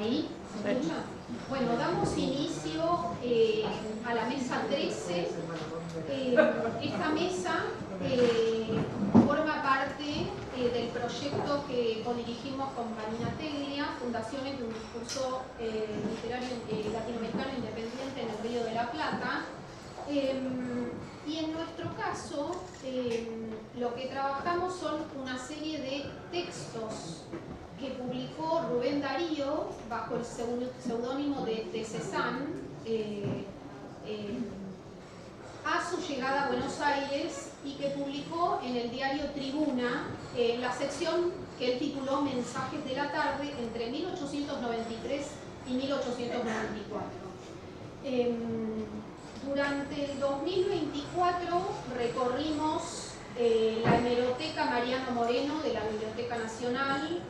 ¿Ahí? ¿Se escucha? Bueno, damos inicio a la mesa 13. Esta mesa forma parte del proyecto que codirigimos con Vanina Teglia, Fundaciones de un discurso literario latinoamericano independiente en el Río de la Plata. Y en nuestro caso, lo que trabajamos son una serie de textos que publicó Rubén Darío bajo el seudónimo de Cézanne a su llegada a Buenos Aires y que publicó en el diario Tribuna la sección que él tituló Mensajes de la Tarde entre 1893 y 1894. Durante el 2024 recorrimos la hemeroteca Mariano Moreno de la Biblioteca Nacional,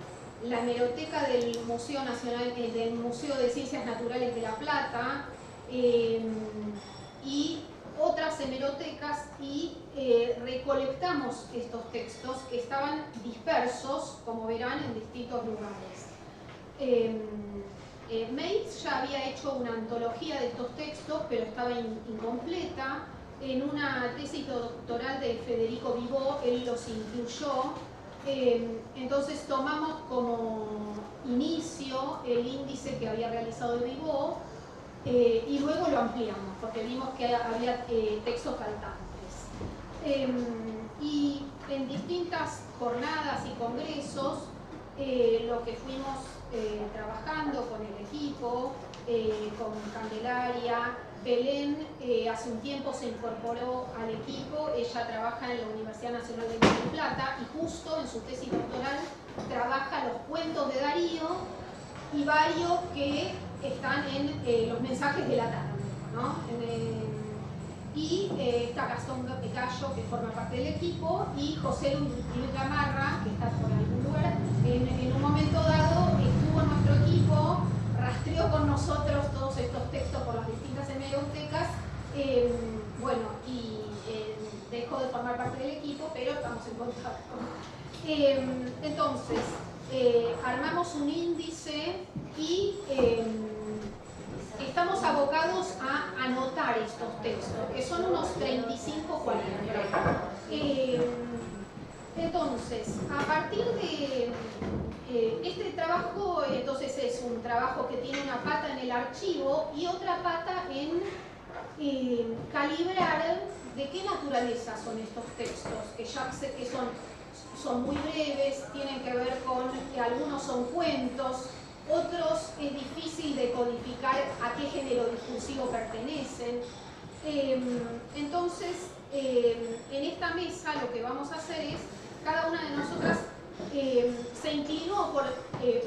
la hemeroteca del Museo Nacional, del Museo de Ciencias Naturales de La Plata y otras hemerotecas y recolectamos estos textos que estaban dispersos, como verán, en distintos lugares. Meitz ya había hecho una antología de estos textos, pero estaba incompleta. En una tesis doctoral de Federico Vivó, él los incluyó. Entonces tomamos como inicio el índice que había realizado Vivó y luego lo ampliamos, porque vimos que había textos faltantes. Y en distintas jornadas y congresos, lo que fuimos trabajando con el equipo, con Candelaria, Belén hace un tiempo se incorporó al equipo, ella trabaja en la Universidad Nacional de Mar del Plata y justo en su tesis doctoral trabaja los cuentos de Darío y varios que están en los mensajes de la tarde, ¿no? Y está Gastón Gallo, que forma parte del equipo, y José Luis Gamarra, que está por algún lugar, en un momento dado estuvo en nuestro equipo, rastreó con nosotros todos estos textos por las distintas hemerotecas, bueno, y dejó de formar parte del equipo, pero estamos en contacto. Entonces, armamos un índice y estamos abocados a anotar estos textos, que son unos 35-40. Entonces, a partir de este trabajo, entonces es un trabajo que tiene una pata en el archivo y otra pata en calibrar de qué naturaleza son estos textos, que ya sé que son muy breves, tienen que ver con que algunos son cuentos, otros es difícil de codificar a qué género discursivo pertenecen. Entonces, en esta mesa lo que vamos a hacer es, cada una de nosotras se inclinó por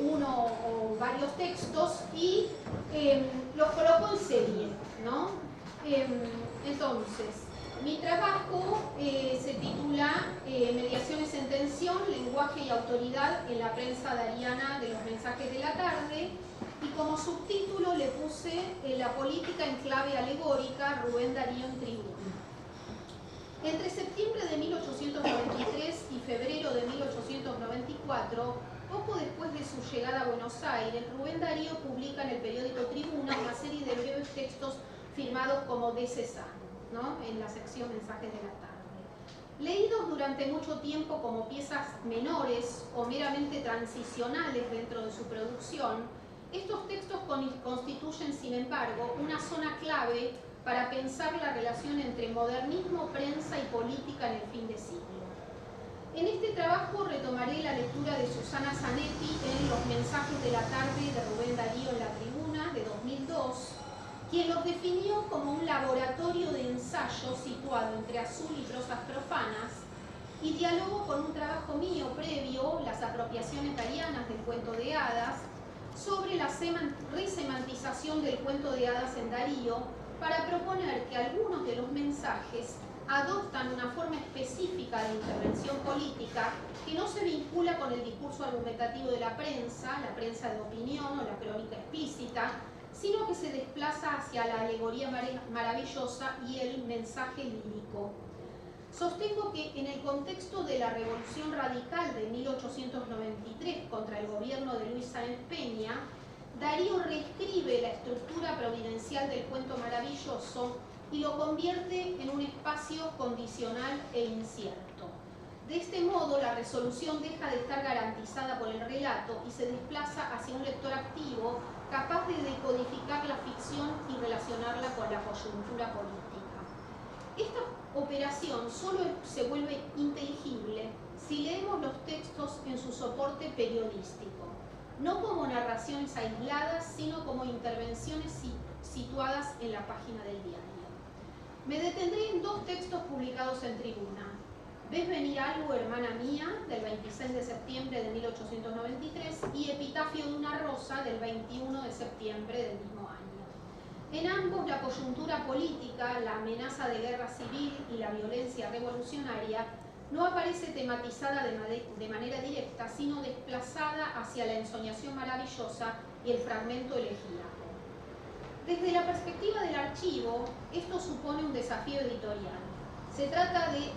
uno o varios textos y los colocó en serie, ¿no? Entonces, mi trabajo se titula Mediaciones en tensión, lenguaje y autoridad en la prensa dariana de los mensajes de la tarde, y como subtítulo le puse La política en clave alegórica, Rubén Darío en Tribuna. Entre septiembre de 1893 y febrero de 1894, poco después de su llegada a Buenos Aires, Rubén Darío publica en el periódico Tribuna una serie de breves textos firmados como de Cézanne, ¿no? En la sección Mensajes de la Tarde. Leídos durante mucho tiempo como piezas menores o meramente transicionales dentro de su producción, estos textos constituyen, sin embargo, una zona clave para pensar la relación entre modernismo, prensa y política en el fin de siglo. En este trabajo retomaré la lectura de Susana Zanetti en Los Mensajes de la Tarde de Rubén Darío en la Tribuna de 2002, quien los definió como un laboratorio de ensayo situado entre azul y prosas profanas, y dialogó con un trabajo mío previo, Las apropiaciones darianas del cuento de hadas, sobre la resemantización del cuento de hadas en Darío, para proponer que algunos de los mensajes adoptan una forma específica de intervención política que no se vincula con el discurso argumentativo de la prensa de opinión o la crónica explícita, sino que se desplaza hacia la alegoría maravillosa y el mensaje lírico. Sostengo que en el contexto de la Revolución Radical de 1893 contra el gobierno de Luis Sáenz Peña, Darío reescribe la estructura providencial del cuento maravilloso y lo convierte en un espacio condicional e incierto. De este modo, la resolución deja de estar garantizada por el relato y se desplaza hacia un lector activo capaz de decodificar la ficción y relacionarla con la coyuntura política. Esta operación solo se vuelve inteligible si leemos los textos en su soporte periodístico, no como narraciones aisladas, sino como intervenciones situadas en la página del diario. Me detendré en dos textos publicados en Tribuna. ¿Ves venir algo, hermana mía?, del 26 de septiembre de 1893, y Epitafio de una rosa, del 21 de septiembre del mismo año. En ambos, la coyuntura política, la amenaza de guerra civil y la violencia revolucionaria no aparece tematizada de manera directa, sino desplazada hacia la ensoñación maravillosa y el fragmento elegíaco. Desde la perspectiva del archivo, esto supone un desafío editorial. Se trata de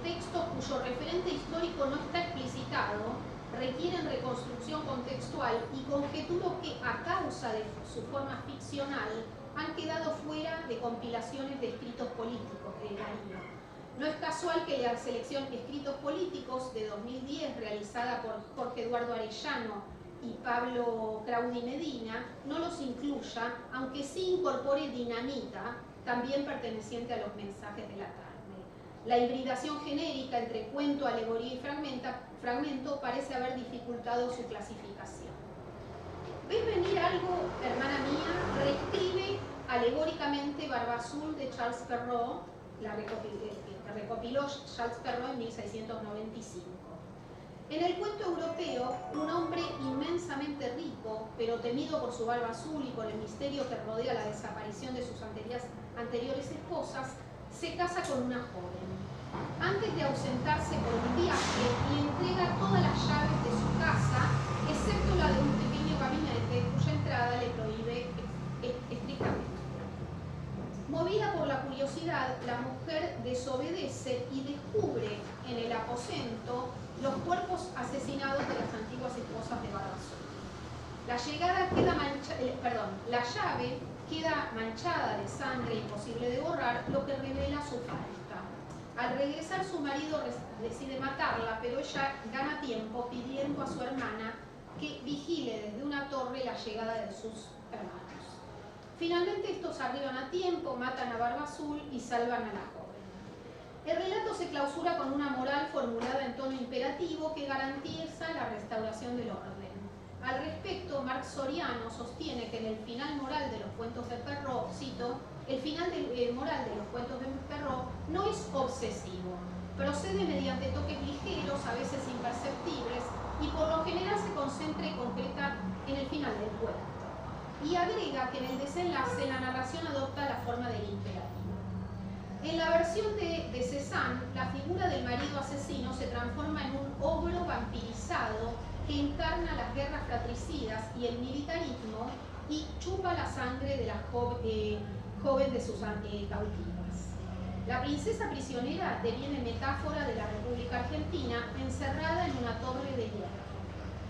textos cuyo referente histórico no está explicitado, requieren reconstrucción contextual y conjeturo que, a causa de su forma ficcional, han quedado fuera de compilaciones de escritos políticos de Darío. No es casual que la selección Escritos Políticos de 2010, realizada por Jorge Eduardo Arellano y Pablo Claudi Medina, no los incluya, aunque sí incorpore Dinamita, también perteneciente a los mensajes de la tarde. La hibridación genérica entre cuento, alegoría y fragmento parece haber dificultado su clasificación. ¿Ves venir algo, hermana mía? Reescribe alegóricamente Barba Azul de Charles Perrault, que recopiló Charles Perrault en 1695. En el cuento europeo, un hombre inmensamente rico, pero temido por su barba azul y por el misterio que rodea la desaparición de sus anteriores esposas, se casa con una joven. Antes de ausentarse por un viaje, le entrega todas las llaves de su casa, excepto la de un pequeño gabinete cuya entrada le prohíbe estrictamente. Movida por la curiosidad, la mujer desobedece y descubre en el aposento los cuerpos asesinados de las antiguas esposas de Barba Azul. La llave queda manchada de sangre imposible de borrar, lo que revela su falta. Al regresar, su marido decide matarla, pero ella gana tiempo pidiendo a su hermana que vigile desde una torre la llegada de sus hermanos. Finalmente estos arriban a tiempo, matan a Barba Azul y salvan a la joven. El relato se clausura con una moral formulada en tono imperativo que garantiza la restauración del orden. Al respecto, Marc Soriano sostiene que en el final moral de los cuentos de Perrault, cito, el final moral de los cuentos de Perrault no es obsesivo, procede mediante toques ligeros, a veces imperceptibles, y por lo general se concentra y concreta en el final del cuento. Y agrega que en el desenlace la narración adopta la forma del imperativo. En la versión de Cézanne, la figura del marido asesino se transforma en un ogro vampirizado que encarna las guerras fratricidas y el militarismo y chupa la sangre de la joven de sus cautivas. La princesa prisionera deviene metáfora de la República Argentina encerrada en una torre de hierro.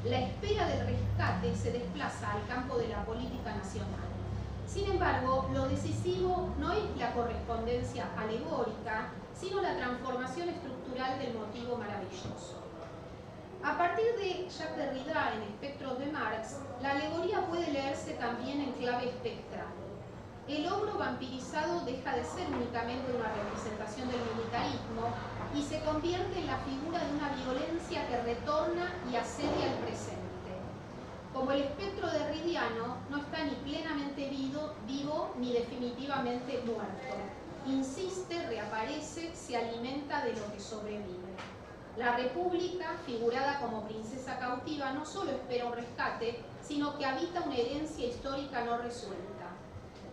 La espera del rescate se desplaza al campo de la política nacional. Sin embargo, lo decisivo no es la correspondencia alegórica, sino la transformación estructural del motivo maravilloso. A partir de Jacques Derrida en Espectros de Marx, la alegoría puede leerse también en clave espectral. El ogro vampirizado deja de ser únicamente una representación del militarismo y se convierte en la figura de una violencia que retorna y asedia el presente. Como el espectro derridiano no está ni plenamente vivo ni definitivamente muerto. Insiste, reaparece, se alimenta de lo que sobrevive. La República, figurada como princesa cautiva, no solo espera un rescate, sino que habita una herencia histórica no resuelta.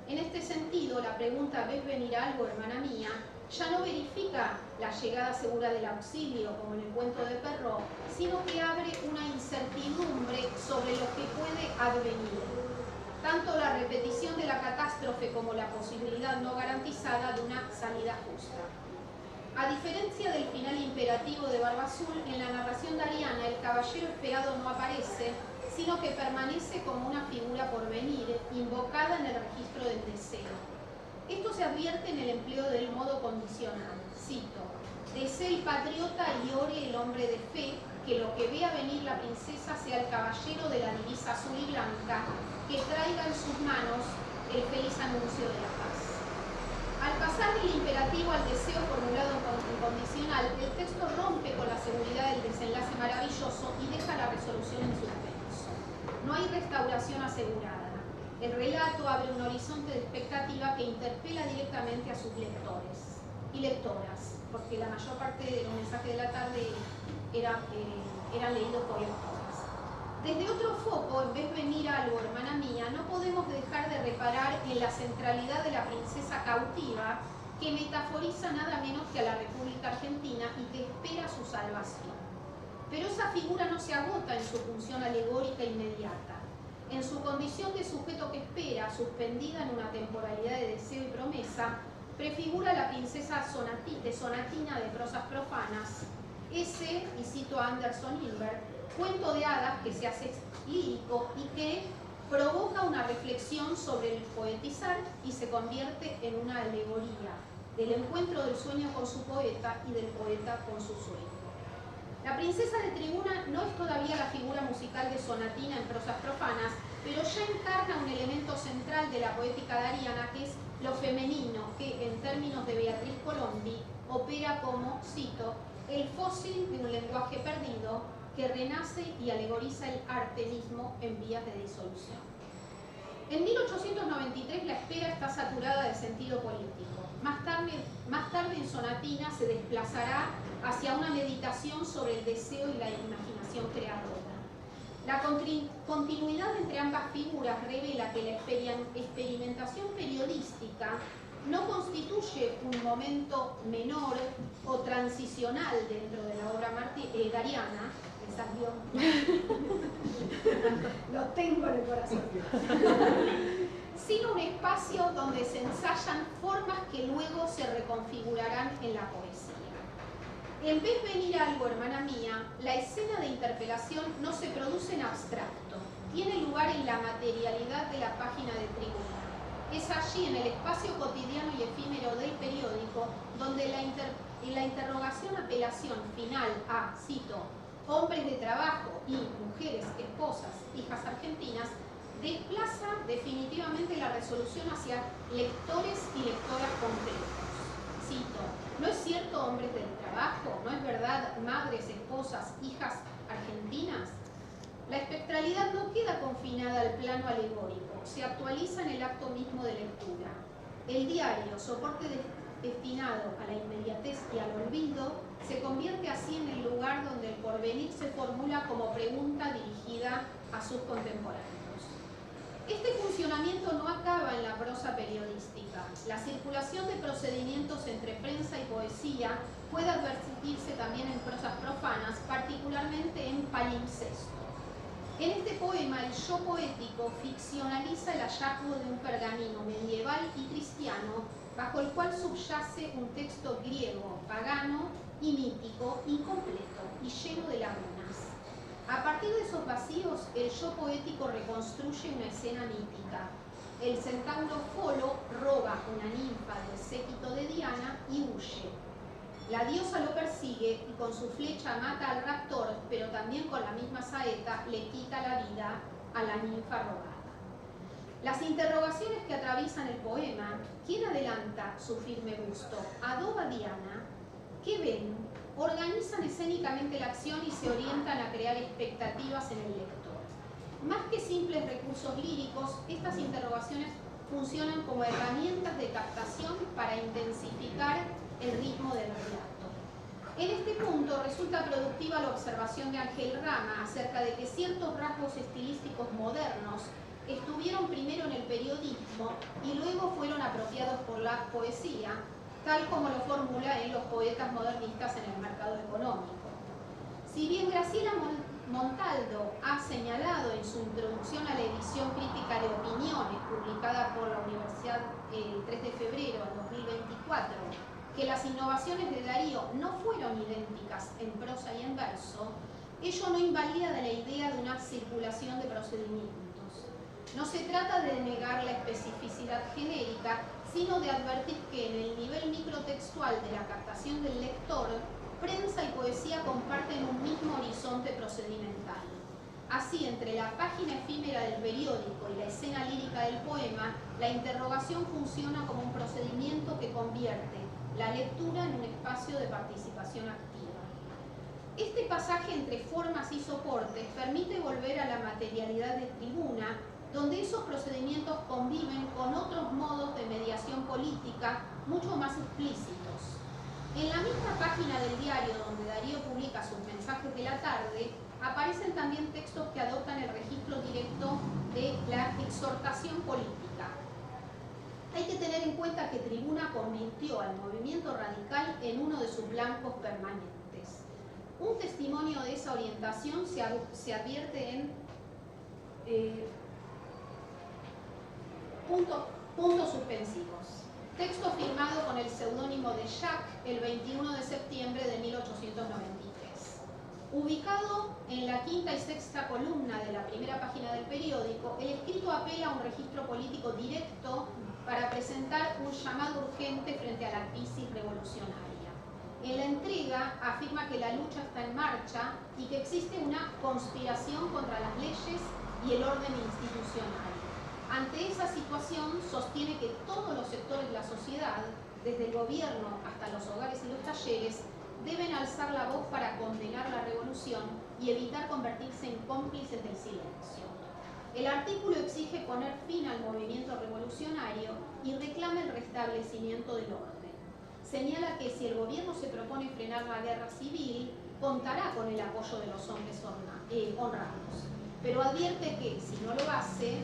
En este sentido, la pregunta ¿ves venir algo, hermana mía?, ya no verifica la llegada segura del auxilio, como en el cuento de Perrault, sino que abre una incertidumbre sobre lo que puede advenir. Tanto la repetición de la catástrofe como la posibilidad no garantizada de una salida justa. A diferencia del final imperativo de Barba Azul, en la narración dariana el caballero esperado no aparece, sino que permanece como una figura por venir, invocada en el registro del deseo. Esto se advierte en el empleo del modo condicional. Cito: «Desee el patriota y ore el hombre de fe, que lo que vea venir la princesa sea el caballero de la divisa azul y blanca, que traiga en sus manos el feliz anuncio de la paz». Al pasar del imperativo al deseo formulado en condicional, el texto rompe con la seguridad del desenlace maravilloso y deja la resolución en suspenso. No hay restauración asegurada. El relato abre un horizonte de expectativa que interpela directamente a sus lectores y lectoras, porque la mayor parte de los mensajes de la tarde eran leídos por lectoras. Desde otro foco, en vez de venir algo, hermana mía, no podemos dejar de reparar en la centralidad de la princesa cautiva, que metaforiza nada menos que a la República Argentina y que espera su salvación. Pero esa figura no se agota en su función alegórica inmediata. En su condición de sujeto que espera, suspendida en una temporalidad de deseo y promesa, prefigura a la princesa sonatina de prosas profanas, ese, y cito a Anderson Hilbert, cuento de hadas que se hace lírico y que provoca una reflexión sobre el poetizar y se convierte en una alegoría del encuentro del sueño con su poeta y del poeta con su sueño. La princesa de Tribuna no es todavía la figura musical de sonatina en prosas profanas, pero ya encarna un elemento central de la poética dariana, que es lo femenino, que en términos de Beatriz Colombi opera como, cito, el fósil de un lenguaje perdido que renace y alegoriza el arte mismo en vías de disolución. En 1893 la espera está saturada de sentido político. Más tarde en Sonatina se desplazará hacia una meditación sobre el deseo y la imaginación creadora. La continuidad entre ambas figuras revela que la experimentación periodística no constituye un momento menor o transicional dentro de la obra dariana, me salió, lo tengo en el corazón, sino un espacio donde se ensayan formas que luego se reconfigurarán en la poesía. En vez de venir algo, hermana mía, la escena de interpelación no se produce en abstracto, tiene lugar en la materialidad de la página de Tribuna. Es allí, en el espacio cotidiano y efímero del periódico, donde la interrogación-apelación final a, cito, hombres de trabajo y mujeres, esposas, hijas argentinas, desplaza definitivamente la resolución hacia lectores y lectoras concretos. Cito, ¿no es cierto, hombres del trabajo? ¿No es verdad, madres, esposas, hijas argentinas? La espectralidad no queda confinada al plano alegórico, se actualiza en el acto mismo de lectura. El diario, soporte destinado a la inmediatez y al olvido, se convierte así en el lugar donde el porvenir se formula como pregunta dirigida a sus contemporáneos. Este funcionamiento no acaba en la prosa periodística. La circulación de procedimientos entre prensa y poesía puede advertirse también en prosas profanas, particularmente en palimpsesto. En este poema, el yo poético ficcionaliza el hallazgo de un pergamino medieval y cristiano bajo el cual subyace un texto griego, pagano y mítico, incompleto y lleno de lagunas. A partir de esos vacíos, el yo poético reconstruye una escena mítica. El centauro Folo roba una ninfa del séquito de Diana y huye. La diosa lo persigue y con su flecha mata al raptor, pero también con la misma saeta le quita la vida a la ninfa robada. Las interrogaciones que atraviesan el poema, ¿quién adelanta su firme busto? ¿Adoba Diana? ¿Qué ven? Organizan escénicamente la acción y se orientan a crear expectativas en el lector. Más que simples recursos líricos, estas interrogaciones funcionan como herramientas de captación para intensificar el ritmo del relato. En este punto resulta productiva la observación de Ángel Rama acerca de que ciertos rasgos estilísticos modernos estuvieron primero en el periodismo y luego fueron apropiados por la poesía, tal como lo formula en Los poetas modernistas en el mercado económico. Si bien Graciela Montaldo ha señalado en su introducción a la edición crítica de opiniones publicada por la Universidad el 3 de febrero de 2024, que las innovaciones de Darío no fueron idénticas en prosa y en verso, ello no invalida la idea de una circulación de procedimientos. No se trata de negar la especificidad genérica, sino de advertir que en el nivel microtextual de la captación del lector, prensa y poesía comparten un mismo horizonte procedimental. Así, entre la página efímera del periódico y la escena lírica del poema, la interrogación funciona como un procedimiento que convierte la lectura en un espacio de participación activa. Este pasaje entre formas y soportes permite volver a la materialidad de Tribuna, donde esos procedimientos conviven con otros modos de mediación política mucho más explícitos. En la misma página del diario donde Darío publica sus mensajes de la tarde, aparecen también textos que adoptan el registro directo de la exhortación política. Hay que tener en cuenta que Tribuna convirtió al movimiento radical en uno de sus blancos permanentes. Un testimonio de esa orientación se advierte en puntos suspensivos. Texto firmado con el seudónimo de Jacques el 21 de septiembre de 1893. Ubicado en la quinta y sexta columna de la primera página del periódico, el escrito apela a un registro político directo para presentar un llamado urgente frente a la crisis revolucionaria. En la entrega afirma que la lucha está en marcha y que existe una conspiración contra las leyes y el orden institucional. Ante esa situación, sostiene que todos los sectores de la sociedad, desde el gobierno hasta los hogares y los talleres, deben alzar la voz para condenar la revolución y evitar convertirse en cómplices del silencio. El artículo exige poner fin al movimiento revolucionario y reclama el restablecimiento del orden. Señala que si el gobierno se propone frenar la guerra civil, contará con el apoyo de los hombres honrados, pero advierte que, si no lo hace,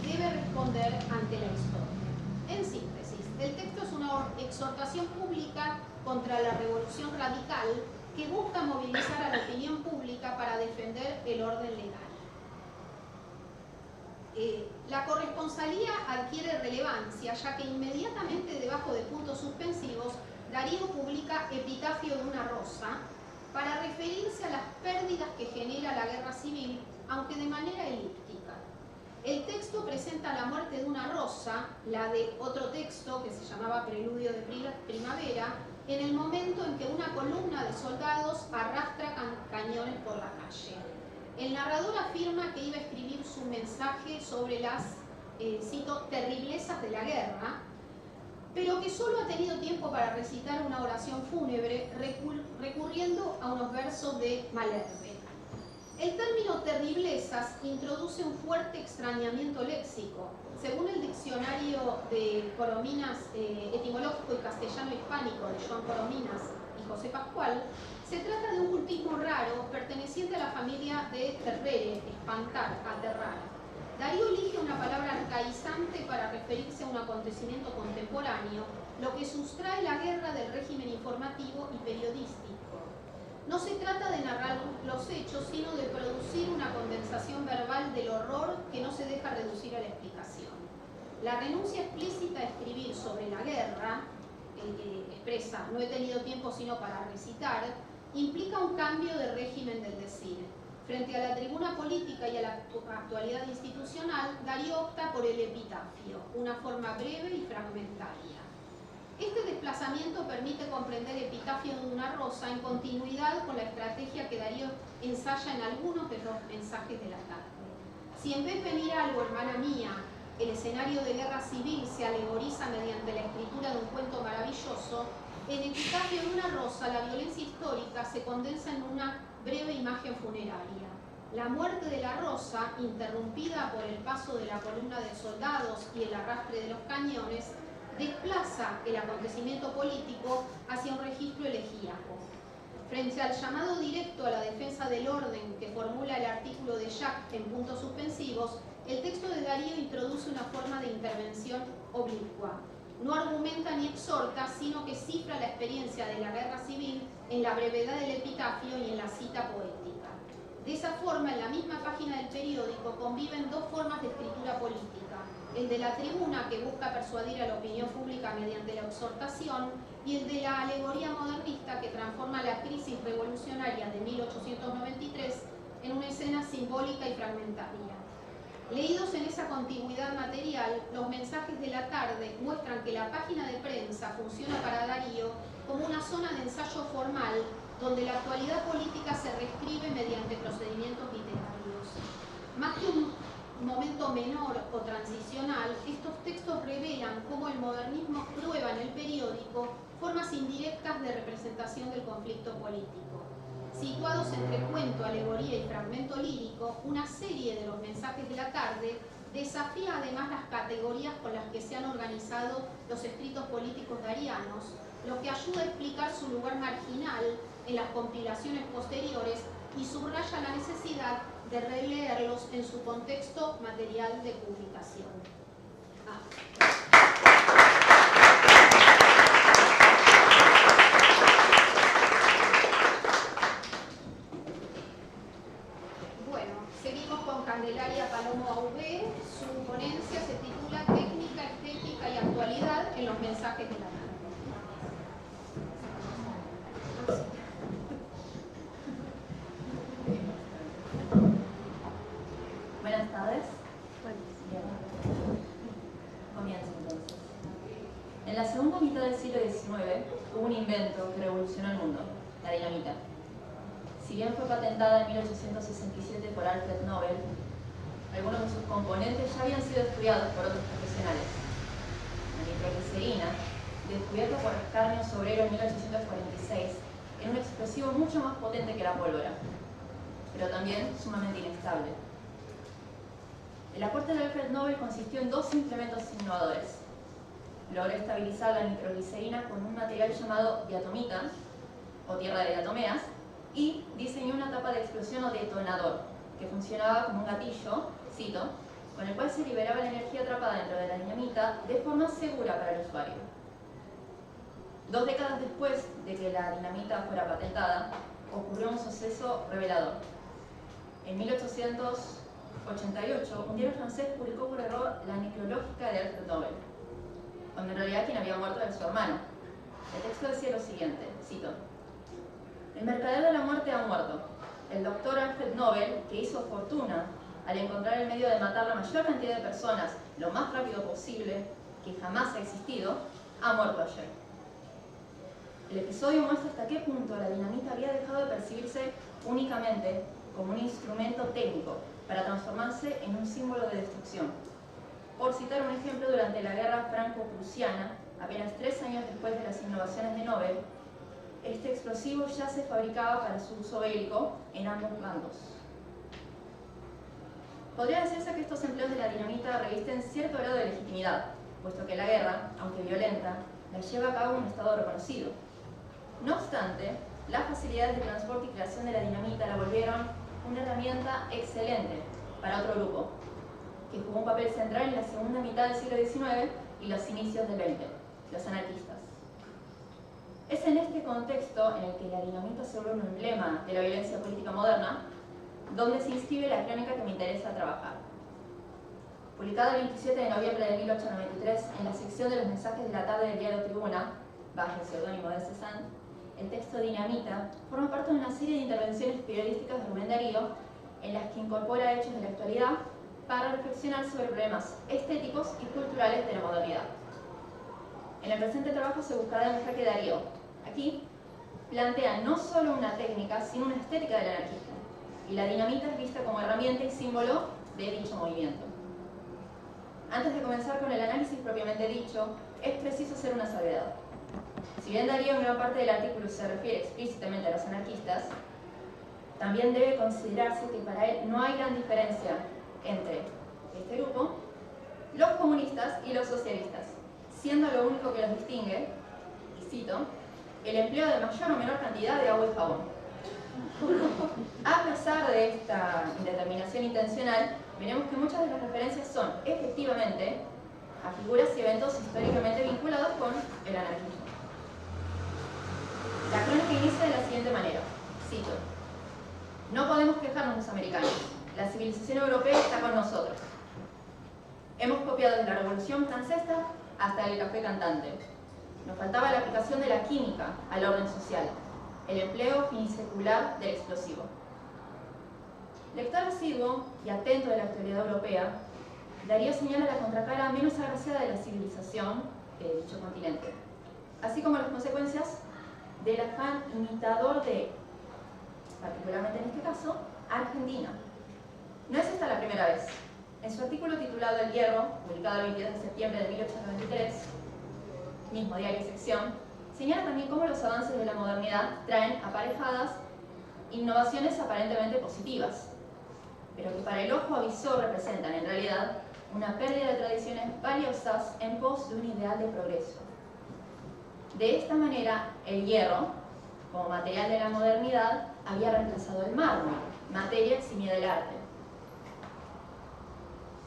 debe responder ante la historia. En síntesis, el texto es una exhortación pública contra la revolución radical que busca movilizar a la opinión pública para defender el orden legal. La corresponsalía adquiere relevancia, ya que inmediatamente debajo de puntos suspensivos, Darío publica Epitafio de una rosa para referirse a las pérdidas que genera la guerra civil, aunque de manera elíptica. El texto presenta la muerte de una rosa, la de otro texto que se llamaba Preludio de Primavera, en el momento en que una columna de soldados arrastra cañones por la calle. El narrador afirma que iba a escribir su mensaje sobre las, cito, terriblezas de la guerra, pero que solo ha tenido tiempo para recitar una oración fúnebre recurriendo a unos versos de Malherbe. El término terriblezas introduce un fuerte extrañamiento léxico. Según el diccionario de Corominas, etimológico y castellano-hispánico de Joan Corominas y José Pascual, se trata de un cultismo raro perteneciente a la familia de terrere, espantar, aterrar. Darío elige una palabra arcaizante para referirse a un acontecimiento contemporáneo, lo que sustrae la guerra del régimen informativo y periodístico. No se trata de narrar los hechos, sino de producir una condensación verbal del horror que no se deja reducir a la explicación. La renuncia explícita a escribir sobre la guerra, que expresa "no he tenido tiempo sino para recitar", implica un cambio de régimen del decir. Frente a la tribuna política y a la actualidad institucional, Darío opta por el epitafio, una forma breve y fragmentaria. Este desplazamiento permite comprender Epitafio de una rosa en continuidad con la estrategia que Darío ensaya en algunos de los mensajes de la tarde. Si en vez de venir algo, hermana mía, el escenario de guerra civil se alegoriza mediante la escritura de un cuento maravilloso, en Epitafio de una rosa la violencia histórica se condensa en una breve imagen funeraria. La muerte de la rosa, interrumpida por el paso de la columna de soldados y el arrastre de los cañones, desplaza el acontecimiento político hacia un registro elegíaco. Frente al llamado directo a la defensa del orden que formula el artículo de Jacques en puntos suspensivos, el texto de Darío introduce una forma de intervención oblicua. No argumenta ni exhorta, sino que cifra la experiencia de la guerra civil en la brevedad del epitafio y en la cita poética. De esa forma, en la misma página del periódico conviven dos formas de escritura política: el de la tribuna, que busca persuadir a la opinión pública mediante la exhortación, y el de la alegoría modernista, que transforma la crisis revolucionaria de 1893 en una escena simbólica y fragmentaria. Leídos en esa contigüidad material, los mensajes de la tarde muestran que la página de prensa funciona para Darío como una zona de ensayo formal donde la actualidad política se reescribe mediante procedimientos literarios. Más que un momento menor o transicional, estos textos revelan cómo el modernismo prueba en el periódico formas indirectas de representación del conflicto político. Situados entre cuento, alegoría y fragmento lírico, una serie de los mensajes de la tarde desafía además las categorías con las que se han organizado los escritos políticos darianos, lo que ayuda a explicar su lugar marginal en las compilaciones posteriores y subraya la necesidad de releerlos en su contexto material de publicación. Bueno, seguimos con Candelaria Palomo Auvé. Su ponencia se titula Técnica, Estética y Actualidad en los mensajes de la tarde. Buenas tardes. Comienzo entonces. En la segunda mitad del siglo XIX hubo un invento que revolucionó el mundo, la dinamita. Si bien fue patentada en 1867 por Alfred Nobel, algunos de sus componentes ya habían sido estudiados por otros profesionales. La nitroglicerina, descubierta por Escarnio Sobrero en 1846, era un explosivo mucho más potente que la pólvora, pero también sumamente inestable. El aporte de Alfred Nobel consistió en dos implementos innovadores. Logró estabilizar la nitroglicerina con un material llamado diatomita, o tierra de diatomeas, y diseñó una tapa de explosión o detonador, que funcionaba como un gatillo, cito, con el cual se liberaba la energía atrapada dentro de la dinamita de forma segura para el usuario. 2 décadas después de que la dinamita fuera patentada, ocurrió un suceso revelador. En 1888, un diario francés publicó por error la necrológica de Alfred Nobel, cuando en realidad quien había muerto era su hermano. El texto decía lo siguiente, cito: "El mercader de la muerte ha muerto. El doctor Alfred Nobel, que hizo fortuna al encontrar el medio de matar la mayor cantidad de personas lo más rápido posible que jamás ha existido, ha muerto ayer". El episodio muestra hasta qué punto la dinamita había dejado de percibirse únicamente como un instrumento técnico para transformarse en un símbolo de destrucción. Por citar un ejemplo, durante la guerra franco-prusiana, apenas 3 años después de las innovaciones de Nobel, este explosivo ya se fabricaba para su uso bélico en ambos bandos. Podría decirse que estos empleos de la dinamita revisten cierto grado de legitimidad, puesto que la guerra, aunque violenta, la lleva a cabo un Estado reconocido. No obstante, las facilidades de transporte y creación de la dinamita la volvieron una herramienta excelente para otro grupo, que jugó un papel central en la segunda mitad del siglo XIX y los inicios del XX, los anarquistas. Es en este contexto en el que la dinamita se vuelve un emblema de la violencia política moderna, donde se inscribe la crónica que me interesa trabajar. Publicada el 27 de noviembre de 1893 en la sección de los mensajes de la tarde del diario Tribuna, bajo el seudónimo de Cézanne, el texto Dinamita forma parte de una serie de intervenciones periodísticas de Rubén Darío en las que incorpora hechos de la actualidad para reflexionar sobre problemas estéticos y culturales de la modernidad. En el presente trabajo se buscará demostrar que Darío, aquí, plantea no solo una técnica, sino una estética del anarquismo, y la dinamita es vista como herramienta y símbolo de dicho movimiento. Antes de comenzar con el análisis propiamente dicho, es preciso hacer una salvedad. Si bien Darío en gran parte del artículo se refiere explícitamente a los anarquistas, también debe considerarse que para él no hay gran diferencia entre este grupo, los comunistas y los socialistas, siendo lo único que los distingue, y cito, el empleo de mayor o menor cantidad de agua y jabón. A pesar de esta indeterminación intencional, veremos que muchas de las referencias son, efectivamente, a figuras y eventos históricamente vinculados con el anarquismo. La crónica inicia de la siguiente manera, cito: "No podemos quejarnos los americanos, la civilización europea está con nosotros. Hemos copiado desde la Revolución Francesa hasta el café cantante. Nos faltaba la aplicación de la química al orden social, el empleo finisecular del explosivo". Lector asiduo y atento de la actualidad europea, Darío señala la contracara menos agraciada de la civilización de dicho continente, así como las consecuencias del afán imitador de, particularmente en este caso, Argentina. No es esta la primera vez. En su artículo titulado El Hierro, publicado el 22 de septiembre de 1893, mismo diario y sección, señala también cómo los avances de la modernidad traen aparejadas innovaciones aparentemente positivas, pero que para el ojo avisor representan en realidad una pérdida de tradiciones valiosas en pos de un ideal de progreso. De esta manera, el hierro, como material de la modernidad, había reemplazado el mármol, materia eximia del arte.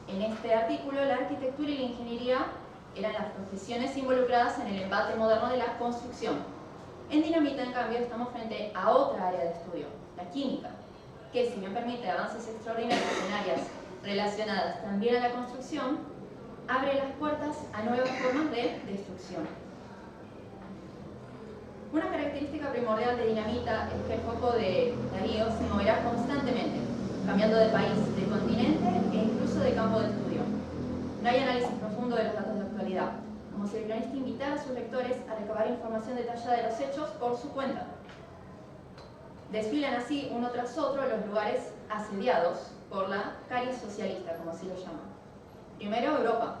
En este artículo, la arquitectura y la ingeniería eran las profesiones involucradas en el embate moderno de la construcción. En Dinamita, en cambio, estamos frente a otra área de estudio, la química, que si bien permite avances extraordinarios en áreas relacionadas también a la construcción, abre las puertas a nuevas formas de destrucción. Una característica primordial de Dinamita es que el foco de Darío se moverá constantemente, cambiando de país, de continente e incluso de campo de estudio. No hay análisis profundo de los datos de actualidad, como si el cronista invitara a sus lectores a recabar información detallada de los hechos por su cuenta. Desfilan así uno tras otro los lugares asediados por la caries socialista, como así lo llaman. Primero Europa,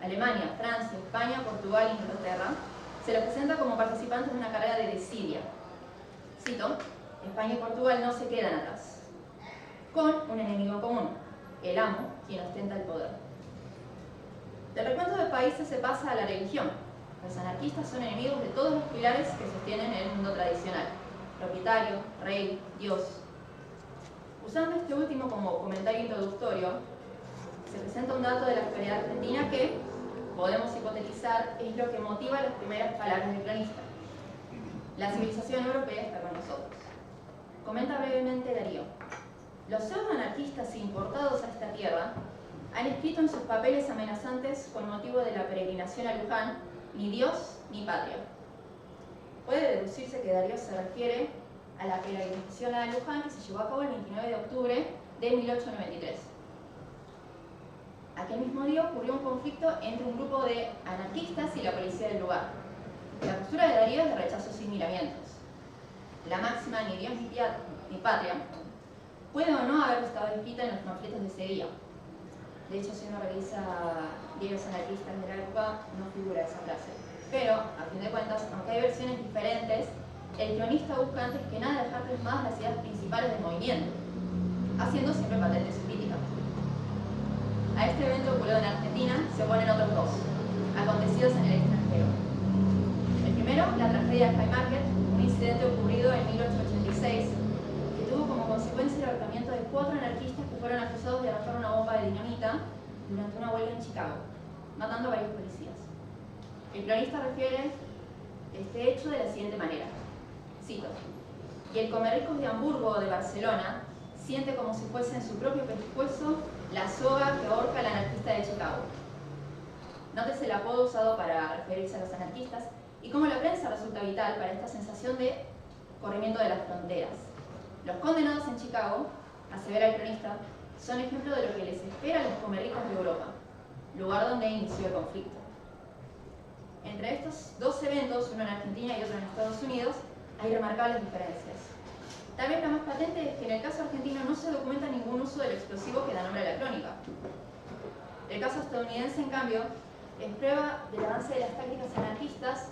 Alemania, Francia, España, Portugal e Inglaterra se les presenta como participantes de una carrera de desidia. Cito, España y Portugal no se quedan atrás, con un enemigo común, el amo, quien ostenta el poder. Del recuento de países se pasa a la religión. Los anarquistas son enemigos de todos los pilares que sostienen el mundo tradicional: propietario, rey, Dios. Usando este último como comentario introductorio, se presenta un dato de la actualidad argentina que, podemos hipotetizar, es lo que motiva las primeras palabras del cronista. La civilización europea está con nosotros. Comenta brevemente Darío. Los pseudo-anarquistas importados a esta tierra han escrito en sus papeles amenazantes con motivo de la peregrinación a Luján: ni Dios ni patria. Puede deducirse que Darío se refiere a la peregrinación a Luján que se llevó a cabo el 29 de octubre de 1893. Aquel mismo día ocurrió un conflicto entre un grupo de anarquistas y la policía del lugar. La postura de Darío es de rechazo sin miramientos. La máxima ni Dios ni patria puede o no haber estado escrita en los panfletos de ese día. De hecho, si uno revisa diarios anarquistas de la época, no figura esa frase. Pero, a fin de cuentas, aunque hay versiones diferentes, el cronista busca antes que nada dejar plasmadas las ideas principales del movimiento, haciendo siempre patente su crítica. A este evento ocurrido en Argentina se oponen otros dos, acontecidos en el extranjero. El primero, la tragedia de Haymarket, un incidente ocurrido en 1886, que tuvo como consecuencia el ahorcamiento de 4 anarquistas que fueron acusados de arrojar una bomba de dinamita durante una huelga en Chicago, matando a varios policías. El cronista refiere este hecho de la siguiente manera, cito, y el comerricos de Hamburgo o de Barcelona siente como si fuese en su propio pescuezo la soga que ahorca al anarquista de Chicago. Nótese el apodo usado para referirse a los anarquistas y cómo la prensa resulta vital para esta sensación de corrimiento de las fronteras. Los condenados en Chicago, asevera el cronista, son ejemplo de lo que les espera a los comerricos de Europa, lugar donde inició el conflicto. Entre estos dos eventos, uno en Argentina y otro en Estados Unidos, hay remarcables diferencias. Tal vez la más patente es que en el caso argentino no se documenta ningún uso del explosivo que da nombre a la crónica. El caso estadounidense, en cambio, es prueba del avance de las tácticas anarquistas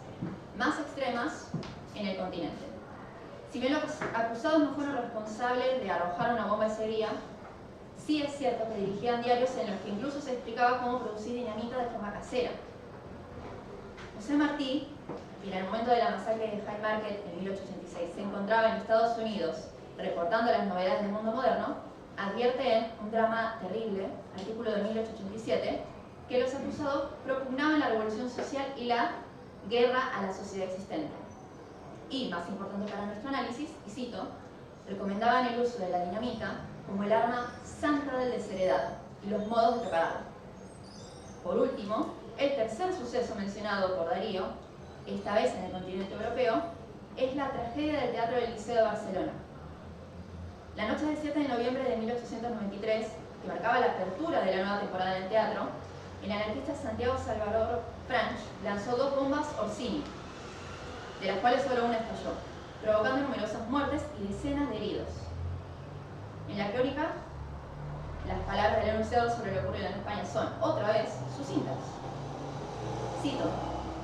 más extremas en el continente. Si bien los acusados no fueron responsables de arrojar una bomba ese día, sí es cierto que dirigían diarios en los que incluso se explicaba cómo producir dinamita de forma casera. José Martí, quien en el momento de la masacre de Haymarket en 1886 se encontraba en Estados Unidos reportando las novedades del mundo moderno, advierte en Un drama terrible, artículo de 1887, que los acusados propugnaban la revolución social y la guerra a la sociedad existente. Y, más importante para nuestro análisis, y cito, recomendaban el uso de la dinamita como el arma santa del desheredado y los modos de prepararla. Por último, el tercer suceso mencionado por Darío, esta vez en el continente europeo, es la tragedia del Teatro del Liceo de Barcelona. La noche del 7 de noviembre de 1893, que marcaba la apertura de la nueva temporada en el teatro, el anarquista Santiago Salvador Franch lanzó 2 bombas Orsini, de las cuales solo una estalló, provocando numerosas muertes y decenas de heridos. En la crónica, las palabras del enunciado sobre lo ocurrido en España son, otra vez, sucintas. Cito: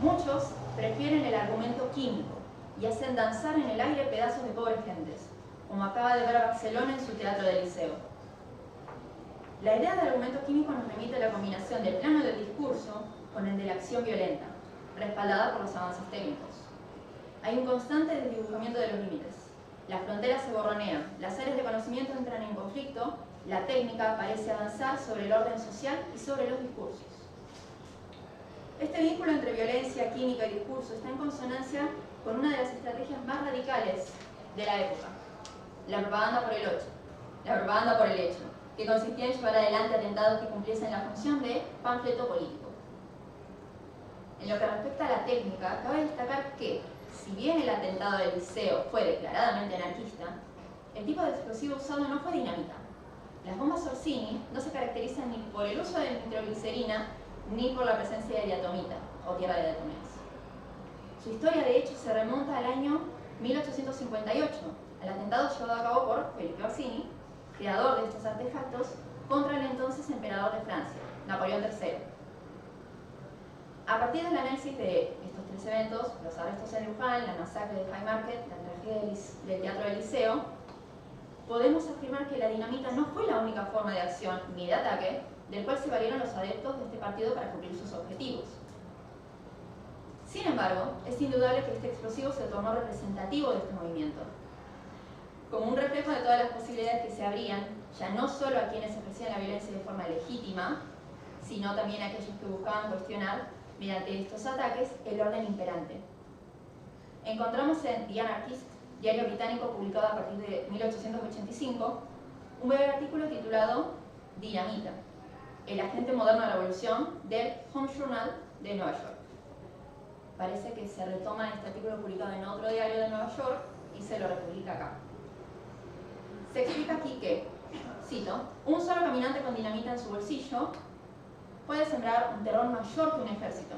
muchos prefieren el argumento químico y hacen danzar en el aire pedazos de pobres gentes, como acaba de ver Barcelona en su teatro del Liceo. La idea del argumento químico nos remite a la combinación del plano del discurso con el de la acción violenta, respaldada por los avances técnicos. Hay un constante desdibujamiento de los límites. Las fronteras se borronean, las áreas de conocimiento entran en conflicto, la técnica parece avanzar sobre el orden social y sobre los discursos. Este vínculo entre violencia, química y discurso está en consonancia con una de las estrategias más radicales de la época: la propaganda por el hecho, que consistía en llevar adelante atentados que cumpliesen la función de panfleto político. En lo que respecta a la técnica, cabe destacar que, si bien el atentado del Liceo fue declaradamente anarquista, el tipo de explosivo usado no fue dinamita. Las bombas Orsini no se caracterizan ni por el uso de nitroglicerina ni por la presencia de diatomita o tierra de diatomeas. Su historia, de hecho, se remonta al año 1858, al atentado llevado a cabo por Felipe Orsini, creador de estos artefactos, contra el entonces emperador de Francia, Napoleón III. A partir del análisis de estos 3 eventos, los arrestos en Luján, la masacre de Haymarket, la tragedia del Teatro del Liceo, podemos afirmar que la dinamita no fue la única forma de acción ni de ataque del cual se valieron los adeptos de este partido para cumplir sus objetivos. Sin embargo, es indudable que este explosivo se tornó representativo de este movimiento, como un reflejo de todas las posibilidades que se abrían, ya no solo a quienes ejercían la violencia de forma legítima, sino también a aquellos que buscaban cuestionar, mediante estos ataques, el orden imperante. Encontramos en The Anarchist, diario británico publicado a partir de 1885, un breve artículo titulado Dinamita, el agente moderno de la revolución, del Home Journal de Nueva York. Parece que se retoma este artículo publicado en otro diario de Nueva York y se lo republica acá. Se explica aquí que, cito, un solo caminante con dinamita en su bolsillo puede sembrar un terror mayor que un ejército.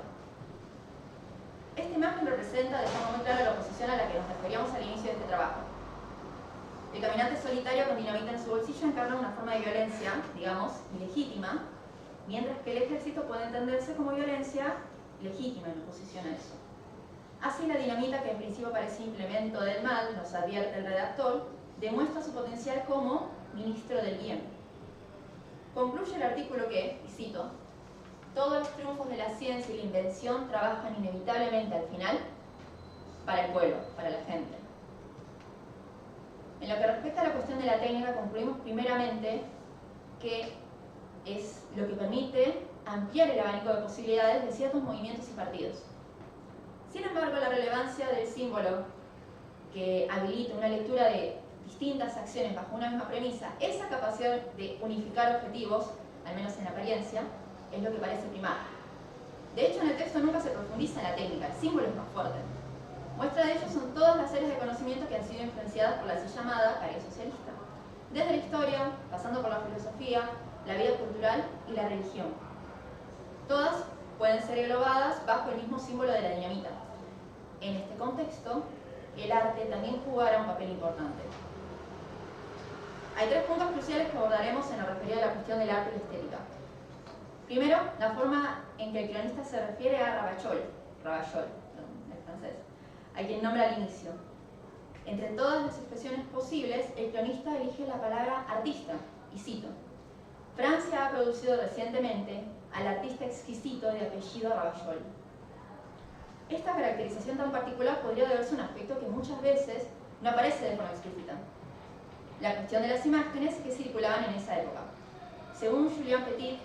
Esta imagen representa de forma muy clara la oposición a la que nos referíamos al inicio de este trabajo. El caminante solitario con dinamita en su bolsillo encarna una forma de violencia, digamos, ilegítima, mientras que el ejército puede entenderse como violencia legítima en oposición a eso. Así, la dinamita, que en principio parece implemento del mal, nos advierte el redactor, demuestra su potencial como ministro del bien. Concluye el artículo que, y cito, todos los triunfos de la ciencia y la invención trabajan inevitablemente al final para el pueblo, para la gente. En lo que respecta a la cuestión de la técnica, concluimos primeramente que es lo que permite ampliar el abanico de posibilidades de ciertos movimientos y partidos. Sin embargo, la relevancia del símbolo que habilita una lectura de distintas acciones bajo una misma premisa, esa capacidad de unificar objetivos, al menos en apariencia, es lo que parece primar. De hecho, en el texto nunca se profundiza en la técnica, el símbolo es más fuerte. Muestra de ello son todas las áreas de conocimiento que han sido influenciadas por la así llamada tarea socialista, desde la historia, pasando por la filosofía, la vida cultural y la religión. Todas pueden ser englobadas bajo el mismo símbolo de la dinamita. En este contexto, el arte también jugará un papel importante. Hay 3 puntos cruciales que abordaremos en lo referido a la cuestión del arte y la estética. Primero, la forma en que el cronista se refiere a Ravachol, el francés, a quien nombra al inicio. Entre todas las expresiones posibles, el cronista elige la palabra artista, y cito, Francia ha producido recientemente al artista exquisito de apellido Ravachol. Esta caracterización tan particular podría deberse a un aspecto que muchas veces no aparece de forma explícita: la cuestión de las imágenes que circulaban en esa época. Según Julien Petit,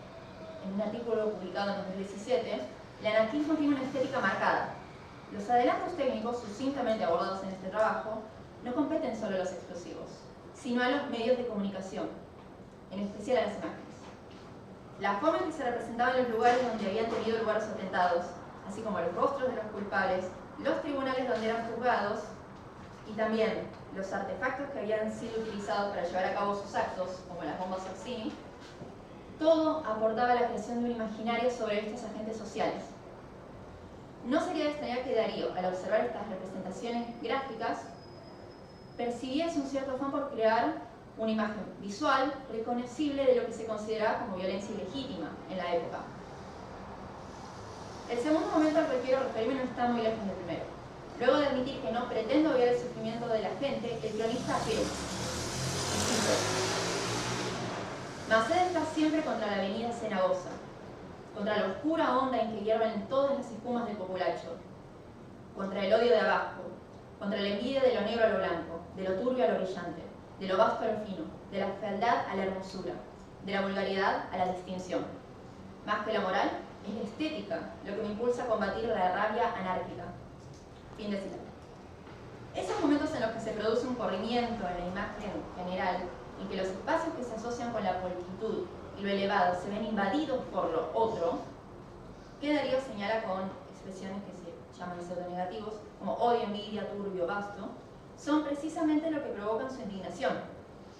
en un artículo publicado en 2017, el anarquismo tiene una estética marcada. Los adelantos técnicos sucintamente abordados en este trabajo no competen solo a los explosivos, sino a los medios de comunicación, en especial a las imágenes. La forma en que se representaban los lugares donde habían tenido lugar los atentados, así como los rostros de los culpables, los tribunales donde eran juzgados y también los artefactos que habían sido utilizados para llevar a cabo sus actos, como las bombas Orsini, todo aportaba a la creación de un imaginario sobre estos agentes sociales. No sería de extrañar que Darío, al observar estas representaciones gráficas, percibiese un cierto afán por crear una imagen visual reconocible de lo que se consideraba como violencia ilegítima en la época. El segundo momento al que quiero referirme no está muy lejos del primero. Luego de admitir que no pretendo obviar el sufrimiento de la gente, el cronista afirma: Maced está siempre contra la avenida cenagosa, contra la oscura onda en que hierven todas las espumas del populacho, contra el odio de abajo, contra la envidia de lo negro a lo blanco, de lo turbio a lo brillante, de lo vasto a lo fino, de la fealdad a la hermosura, de la vulgaridad a la distinción. Más que la moral, es la estética lo que me impulsa a combatir la rabia anárquica. Fin de cita. Esos momentos en los que se produce un corrimiento en la imagen general, en que los espacios que se asocian con la pulcritud y lo elevado se ven invadidos por lo otro, que Darío señala con expresiones que se llaman pseudonegativos, como odio, envidia, turbio, vasto, son precisamente lo que provocan su indignación.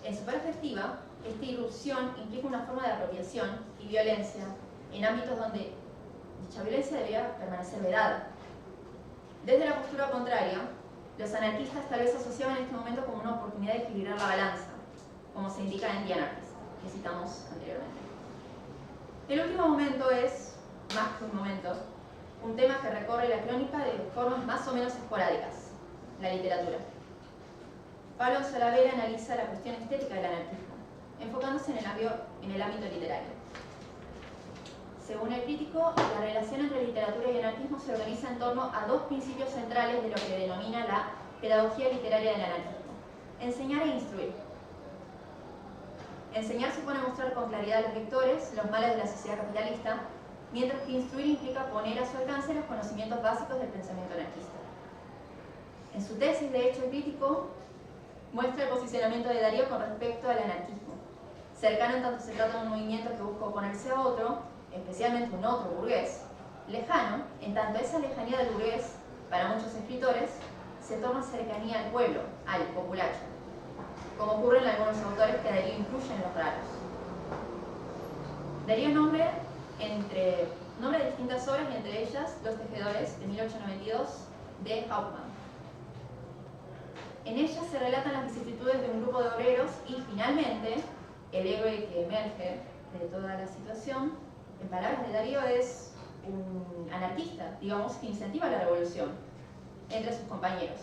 En su perspectiva, esta irrupción implica una forma de apropiación y violencia en ámbitos donde dicha violencia debería permanecer vedada. Desde la postura contraria, los anarquistas tal vez asociaban este momento como una oportunidad de equilibrar la balanza, como se indica en The Anarchist, que citamos anteriormente. El último momento es, más que un momento, un tema que recorre la crónica de formas más o menos esporádicas: la literatura. Pablo Salavera analiza la cuestión estética del anarquismo, enfocándose en el ámbito literario. Según el crítico, la relación entre literatura y anarquismo se organiza en torno a dos principios centrales de lo que denomina la pedagogía literaria del anarquismo: enseñar e instruir. Enseñar supone mostrar con claridad a los lectores los males de la sociedad capitalista, mientras que instruir implica poner a su alcance los conocimientos básicos del pensamiento anarquista. En su tesis, de hecho, el crítico muestra el posicionamiento de Darío con respecto al anarquismo, cercano en tanto se trata de un movimiento que busca oponerse a otro, especialmente un otro burgués, lejano en tanto esa lejanía del burgués, para muchos escritores, se torna cercanía al pueblo, al populacho, como ocurre en algunos autores que Darío incluye en los raros. Darío nombra distintas obras y entre ellas Los Tejedores, de 1892, de Hauptmann. En ellas se relatan las vicisitudes de un grupo de obreros y, finalmente, el héroe que emerge de toda la situación, en palabras de Darío, es un anarquista, digamos, que incentiva la revolución entre sus compañeros.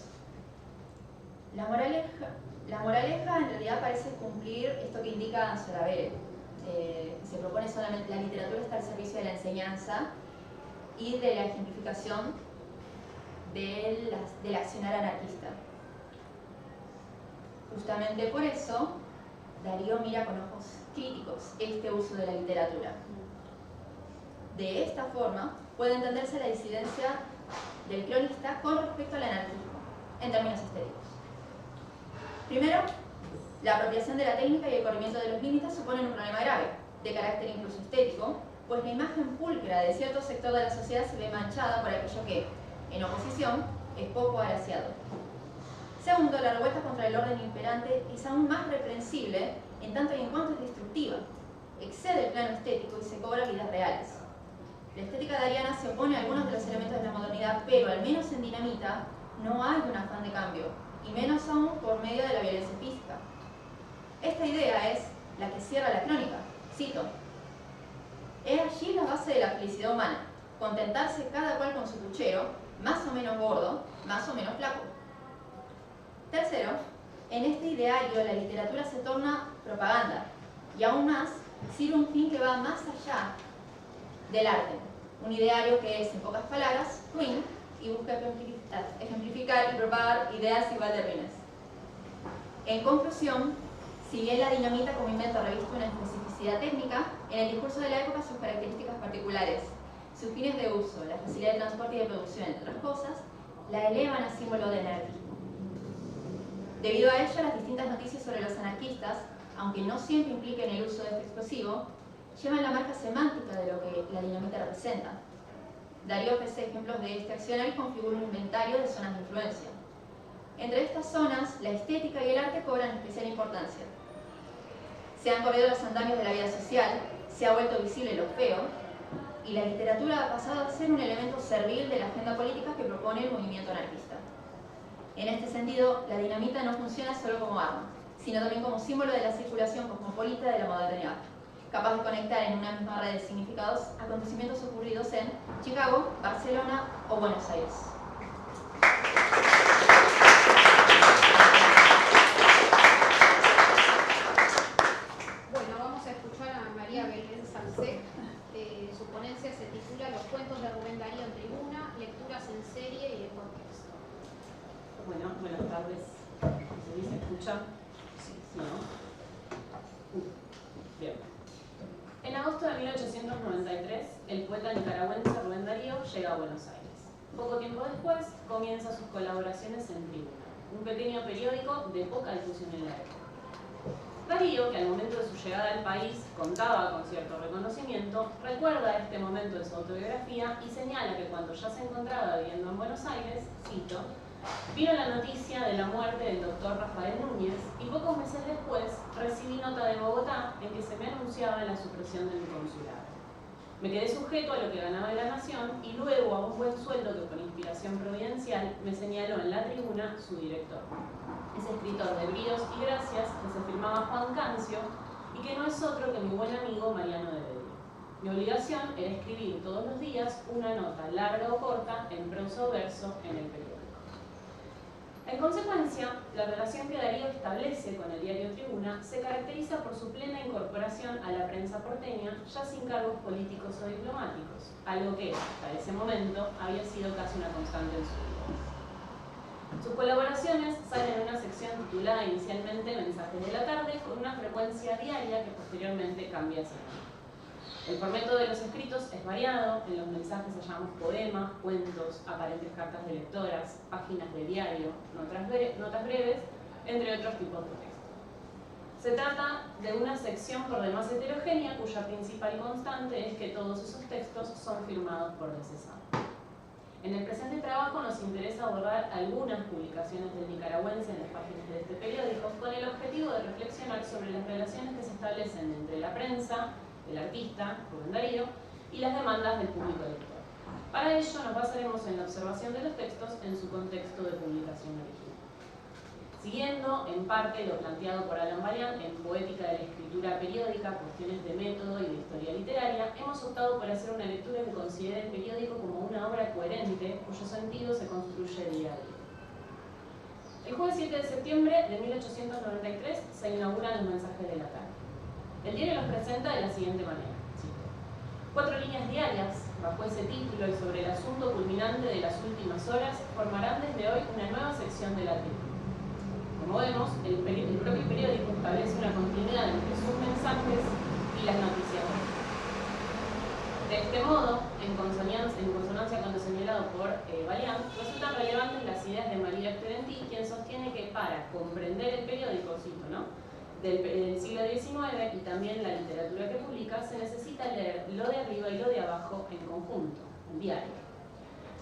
La moraleja en realidad parece cumplir esto que indica Salavera. Se propone solamente la literatura está al servicio de la enseñanza y de la ejemplificación del accionar anarquista. Justamente por eso, Darío mira con ojos críticos este uso de la literatura. De esta forma, puede entenderse la disidencia del cronista con respecto al anarquismo, en términos estéticos. Primero, la apropiación de la técnica y el corrimiento de los límites suponen un problema grave, de carácter incluso estético, pues la imagen pulcra de cierto sector de la sociedad se ve manchada por aquello que, en oposición, es poco agraciado. Segundo, la revuelta contra el orden imperante es aún más reprensible en tanto y en cuanto es destructiva, excede el plano estético y se cobra vidas reales. La estética dariana se opone a algunos de los elementos de la modernidad, pero al menos en Dinamita no hay un afán de cambio, y menos aún por medio de la violencia física. Esta idea es la que cierra la crónica. Cito: «He allí la base de la felicidad humana, contentarse cada cual con su puchero, más o menos gordo, más o menos flaco». Tercero, en este ideario la literatura se torna propaganda, y aún más, sirve un fin que va más allá del arte. Un ideario que es, en pocas palabras, ruin y busca ejemplificar y propagar ideas igual de ruines. En conclusión, si bien la dinamita como invento reviste una especificidad técnica, en el discurso de la época sus características particulares, sus fines de uso, la facilidad de transporte y de producción, entre otras cosas, la elevan a símbolo de anarquismo. Debido a ello, las distintas noticias sobre los anarquistas, aunque no siempre impliquen el uso de este explosivo, llevan la marca semántica de lo que la dinamita representa. Darío ofrece ejemplos de este accionar y configura un inventario de zonas de influencia. Entre estas zonas, la estética y el arte cobran especial importancia. Se han corrido los andamios de la vida social, se ha vuelto visible lo feo, y la literatura ha pasado a ser un elemento servil de la agenda política que propone el movimiento anarquista. En este sentido, la dinamita no funciona solo como arma, sino también como símbolo de la circulación cosmopolita de la modernidad, capaz de conectar en una misma red de significados acontecimientos ocurridos en Chicago, Barcelona o Buenos Aires. Bueno, vamos a escuchar a María Belén Salcé. Su ponencia se titula Los cuentos de Rubén Darío en tribuna, lecturas en serie y de contexto. Bueno, buenas tardes. ¿Se dice escucha? Sí, ¿no? Bien. En agosto de 1893, el poeta nicaragüense Rubén Darío llega a Buenos Aires. Poco tiempo después, comienza sus colaboraciones en Tribuna, un pequeño periódico de poca difusión en la época. Darío, que al momento de su llegada al país contaba con cierto reconocimiento, recuerda este momento de su autobiografía y señala que cuando ya se encontraba viviendo en Buenos Aires, cito, vino la noticia de la muerte del doctor Rafael Núñez y pocos meses después recibí nota de Bogotá en que se me anunciaba la supresión de mi consulado. Me quedé sujeto a lo que ganaba en la Nación y luego a un buen sueldo que por inspiración providencial me señaló en la Tribuna su director. Es escritor de Bríos y Gracias, que se firmaba Juan Cancio y que no es otro que mi buen amigo Mariano de Heredia. Mi obligación era escribir todos los días una nota larga o corta, en prosa o verso, en el periódico. En consecuencia, la relación que Darío establece con el diario Tribuna se caracteriza por su plena incorporación a la prensa porteña, ya sin cargos políticos o diplomáticos, algo que, hasta ese momento, había sido casi una constante en su vida. Sus colaboraciones salen en una sección titulada inicialmente Mensajes de la tarde, con una frecuencia diaria que posteriormente cambia a semana. El formato de los escritos es variado, en los mensajes hallamos poemas, cuentos, aparentes cartas de lectoras, páginas de diario, notas breves, entre otros tipos de textos. Se trata de una sección por demás heterogénea cuya principal constante es que todos esos textos son firmados por descesados. En el presente trabajo nos interesa abordar algunas publicaciones del nicaragüense en las páginas de este periódico con el objetivo de reflexionar sobre las relaciones que se establecen entre la prensa, el artista, Rubén Darío, y las demandas del público lector. Para ello nos basaremos en la observación de los textos en su contexto de publicación original. Siguiendo, en parte, lo planteado por Alan Balián en Poética de la Escritura Periódica, Cuestiones de Método y de Historia Literaria, hemos optado por hacer una lectura que considere el periódico como una obra coherente, cuyo sentido se construye día a día. El jueves 7 de septiembre de 1893 se inauguran los Mensajes de la tarde. El diario los presenta de la siguiente manera. Cito, 4 líneas diarias, bajo ese título y sobre el asunto culminante de las últimas horas, formarán desde hoy una nueva sección de la tribuna. Como vemos, el propio periódico establece una continuidad entre sus mensajes y las noticias. De este modo, en consonancia con lo señalado por Balián, resultan relevantes las ideas de María Extedentí, quien sostiene que para comprender el periódico, cito, ¿no?, del siglo XIX y también la literatura que publica, se necesita leer lo de arriba y lo de abajo en conjunto, en diario.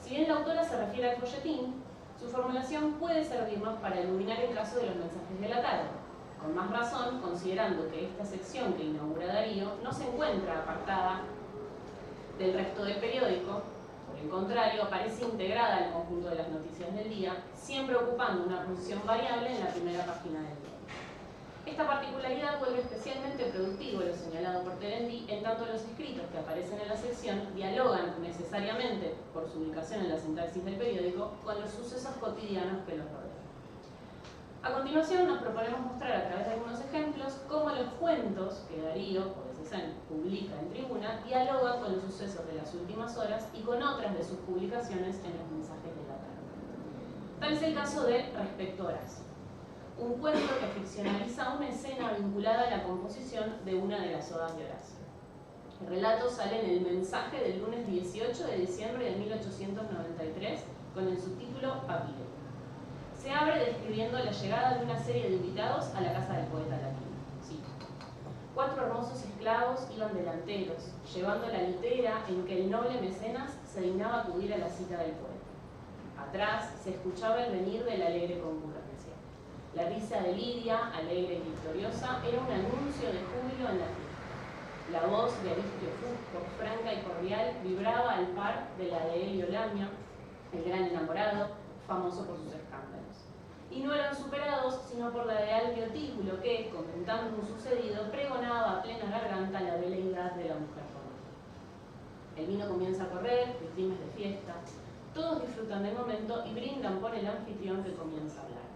Si bien la autora se refiere al folletín, su formulación puede servirnos para iluminar el caso de los Mensajes de la tarde, con más razón considerando que esta sección que inaugura Darío no se encuentra apartada del resto del periódico, por el contrario, aparece integrada al conjunto de las noticias del día, siempre ocupando una posición variable en la primera página del diario. Esta particularidad vuelve especialmente productivo lo señalado por Terendi, en tanto los escritos que aparecen en la sección dialogan necesariamente, por su ubicación en la sintaxis del periódico, con los sucesos cotidianos que los rodean. A continuación nos proponemos mostrar a través de algunos ejemplos cómo los cuentos que Darío, o César, publica en Tribuna, dialogan con los sucesos de las últimas horas y con otras de sus publicaciones en los Mensajes de la tarde. Tal es el caso de Respecto a Horacio, un cuento que ficcionaliza una escena vinculada a la composición de una de las odas de Horacio. El relato sale en el Mensaje del lunes 18 de diciembre de 1893 con el subtítulo Papiro. Se abre describiendo la llegada de una serie de invitados a la casa del poeta latino. Cito, 4 hermosos esclavos iban delanteros, llevando la litera en que el noble mecenas se dignaba acudir a la cita del poeta. Atrás se escuchaba el venir de la alegre concurrencia. La risa de Lidia, alegre y victoriosa, era un anuncio de júbilo en la fiesta. La voz de Aristio Fusco, franca y cordial, vibraba al par de la de Elio Lamio, el gran enamorado, famoso por sus escándalos. Y no eran superados sino por la de Albio Tíbulo, que, comentando un sucedido, pregonaba a plena garganta la veleidad de la mujer romana. El vino comienza a correr, rimes de fiesta. Todos disfrutan del momento y brindan por el anfitrión que comienza a hablar.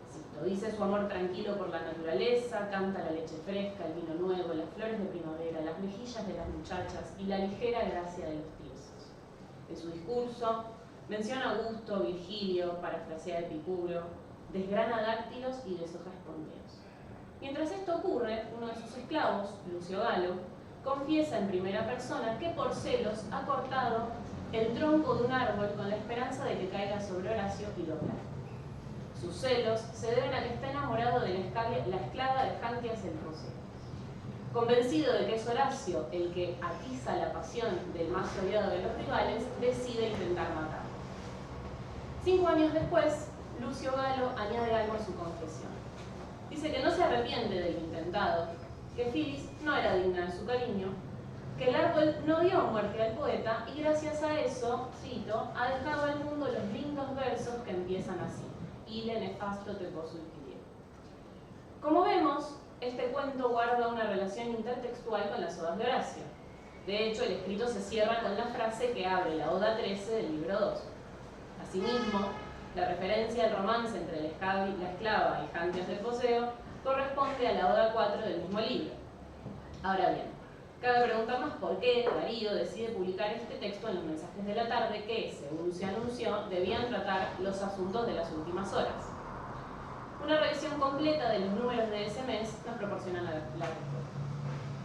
Cito dice su amor tranquilo por la naturaleza, canta la leche fresca, el vino nuevo, las flores de primavera, las mejillas de las muchachas y la ligera gracia de los tiesos. En su discurso menciona a Augusto, Virgilio, parafrasea Epicuro, desgrana dáctilos y deshoja espondeos. Mientras esto ocurre, uno de sus esclavos, Lucio Galo, confiesa en primera persona que por celos ha cortado el tronco de un árbol con la esperanza de que caiga sobre Horacio y lo aplaste. Sus celos se deben a que está enamorado de la esclava de Jantias el Foceo. Convencido de que es Horacio el que atiza la pasión del más odiado de los rivales, decide intentar matarlo. 5 años después, Lucio Galo añade algo a su confesión. Dice que no se arrepiente del intentado, que Filis no era digna de su cariño, que el árbol no dio muerte al poeta y gracias a eso, cito, ha dejado al mundo los lindos versos que empiezan así. Ile nefasto te posuiquirie. Como vemos, este cuento guarda una relación intertextual con las odas de Horacio. De hecho, el escrito se cierra con la frase que abre la Oda 13 del libro 2. Asimismo, la referencia al romance entre la esclava y Jantias del Foceo corresponde a la Oda 4 del mismo libro. Ahora bien, cabe preguntarnos por qué Darío decide publicar este texto en los mensajes de la tarde que, según se anunció, debían tratar los asuntos de las últimas horas. Una revisión completa de los números de ese mes nos proporciona la respuesta.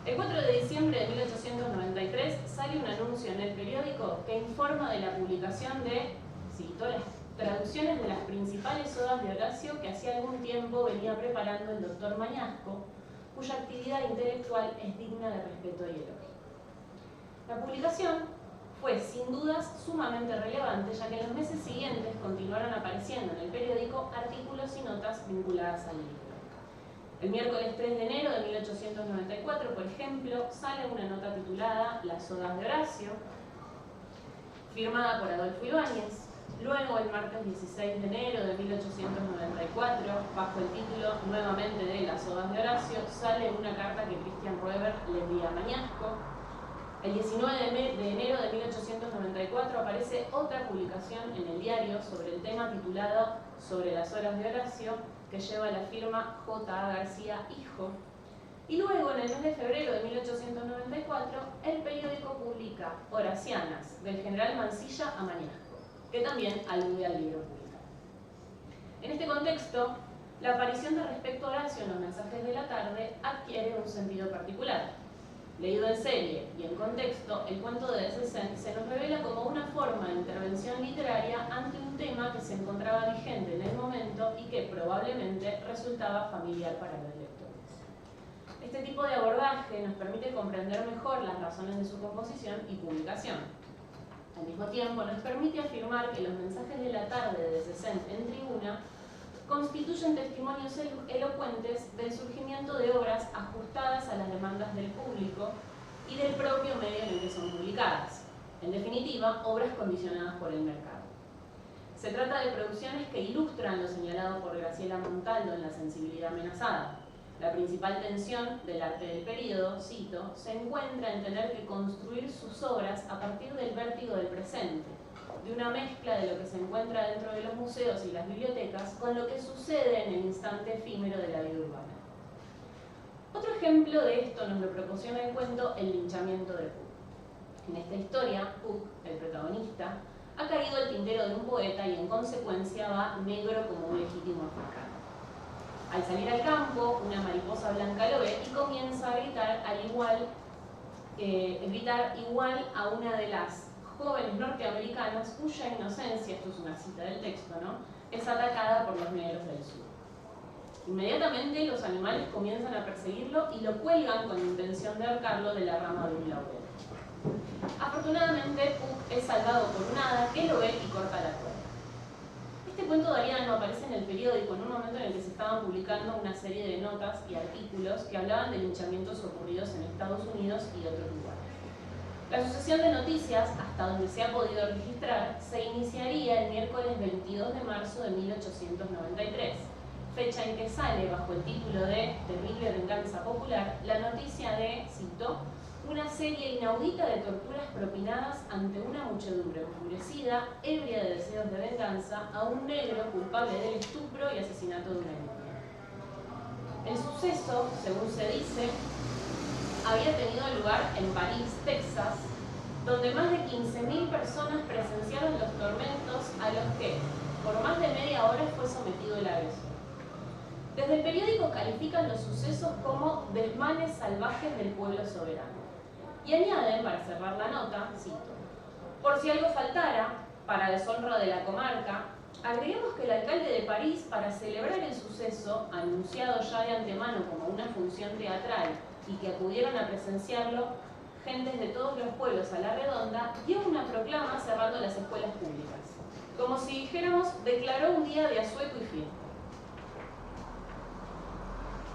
El 4 de diciembre de 1893 sale un anuncio en el periódico que informa de la publicación de, cito, las traducciones de las principales odas de Horacio que hacía algún tiempo venía preparando el doctor Mañasco, cuya actividad intelectual es digna de respeto y elogio. La publicación fue, sin dudas, sumamente relevante, ya que en los meses siguientes continuaron apareciendo en el periódico artículos y notas vinculadas al libro. El miércoles 3 de enero de 1894, por ejemplo, sale una nota titulada Las odas de Horacio, firmada por Adolfo Ibáñez. Luego, el martes 16 de enero de 1894, bajo el título nuevamente de Las odas de Horacio, sale una carta que Christian Roeber le envía a Mañasco. El 19 de enero de 1894 aparece otra publicación en el diario sobre el tema titulado Sobre las horas de Horacio, que lleva la firma J. A. García Hijo. Y luego, en el mes de febrero de 1894, el periódico publica Horacianas, del general Mansilla a Mañasco, que también alude al libro publicado. En este contexto, la aparición de respecto a Horacio en los mensajes de la tarde adquiere un sentido particular. Leído en serie y en contexto, el cuento de Dessessent se nos revela como una forma de intervención literaria ante un tema que se encontraba vigente en el momento y que probablemente resultaba familiar para los lectores. Este tipo de abordaje nos permite comprender mejor las razones de su composición y publicación. Al mismo tiempo, nos permite afirmar que los mensajes de la tarde de Dessessent en Tribuna constituyen testimonios elocuentes del surgimiento de obras ajustadas a las demandas del público y del propio medio en el que son publicadas. En definitiva, obras condicionadas por el mercado. Se trata de producciones que ilustran lo señalado por Graciela Montaldo en La sensibilidad amenazada. La principal tensión del arte del período, cito, se encuentra en tener que construir sus obras a partir del vértigo del presente, de una mezcla de lo que se encuentra dentro de los museos y las bibliotecas con lo que sucede en el instante efímero de la vida urbana. Otro ejemplo de esto nos lo proporciona el cuento El linchamiento de Puck. En esta historia, Puck, el protagonista, ha caído al tintero de un poeta y en consecuencia va negro como un legítimo africano. Al salir al campo, una mariposa blanca lo ve y comienza a gritar igual a una de las jóvenes norteamericanas cuya inocencia, esto es una cita del texto, ¿no?, es atacada por los negros del sur. Inmediatamente los animales comienzan a perseguirlo y lo cuelgan con la intención de ahorcarlo de la rama de un laurel. Afortunadamente, Puck es salvado por un hada que lo ve y corta la cuerda. cuento de Ariano aparece en el periódico en un momento en el que se estaban publicando una serie de notas y artículos que hablaban de linchamientos ocurridos en Estados Unidos y otros lugares. La sucesión de noticias, hasta donde se ha podido registrar, se iniciaría el miércoles 22 de marzo de 1893, fecha en que sale, bajo el título de Terrible Venganza Popular, la noticia de, cito, una serie inaudita de torturas propinadas ante una muchedumbre enfurecida, ebria de deseos de venganza, a un negro culpable del estupro y asesinato de una niña. El suceso, según se dice, había tenido lugar en París, Texas, donde más de 15.000 personas presenciaron los tormentos a los que, por más de media hora, fue sometido el agresor. Desde el periódico califican los sucesos como desmanes salvajes del pueblo soberano. Y añaden, para cerrar la nota, cito, por si algo faltara, para deshonra de la comarca, agreguemos que el alcalde de París, para celebrar el suceso, anunciado ya de antemano como una función teatral y que acudieron a presenciarlo gentes de todos los pueblos a la redonda, dio una proclama cerrando las escuelas públicas, como si dijéramos, declaró un día de asueto y fiesta.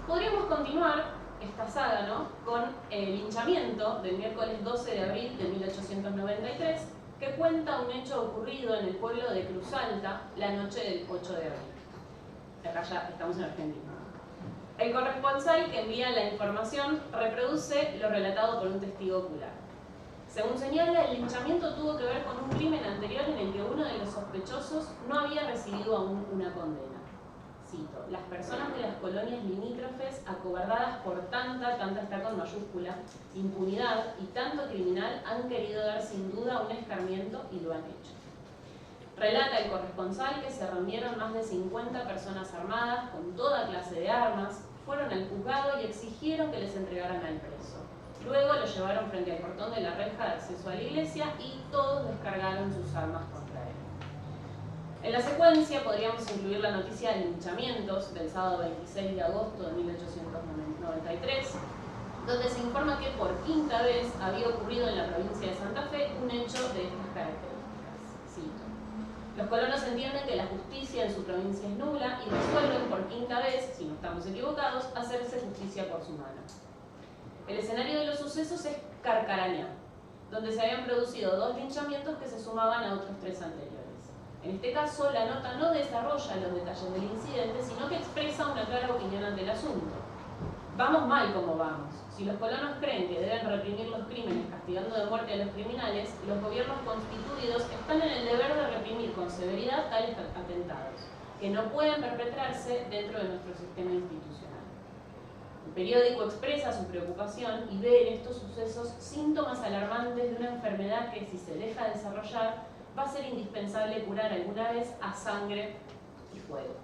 Podríamos continuar esta saga, ¿no?, con el linchamiento del miércoles 12 de abril de 1893, que cuenta un hecho ocurrido en el pueblo de Cruz Alta la noche del 8 de abril. Acá ya estamos en Argentina. El corresponsal que envía la información reproduce lo relatado por un testigo ocular. Según señala, el linchamiento tuvo que ver con un crimen anterior en el que uno de los sospechosos no había recibido aún una condena. Cito, las personas de las colonias limítrofes, acobardadas por tanta está con mayúscula, impunidad y tanto criminal, han querido dar sin duda un escarmiento y lo han hecho. Relata el corresponsal que se reunieron más de 50 personas armadas con toda clase de armas, fueron al juzgado y exigieron que les entregaran al preso. Luego lo llevaron frente al portón de la reja de acceso a la iglesia y todos descargaron sus armas contra él. En la secuencia podríamos incluir la noticia de linchamientos del sábado 26 de agosto de 1893, donde se informa que por quinta vez había ocurrido en la provincia de Santa Fe un hecho de estas características. Cito, los colonos entienden que la justicia en su provincia es nula y resuelven por quinta vez, si no estamos equivocados, hacerse justicia por su mano. El escenario de los sucesos es Carcarañá, donde se habían producido 2 linchamientos que se sumaban a otros 3 anteriores. En este caso, la nota no desarrolla los detalles del incidente, sino que expresa una clara opinión ante el asunto. Vamos mal como vamos. Si los colonos creen que deben reprimir los crímenes castigando de muerte a los criminales, los gobiernos constituidos están en el deber de reprimir con severidad tales atentados, que no pueden perpetrarse dentro de nuestro sistema institucional. El periódico expresa su preocupación y ve en estos sucesos síntomas alarmantes de una enfermedad que, si se deja desarrollar, va a ser indispensable curar alguna vez a sangre y fuego.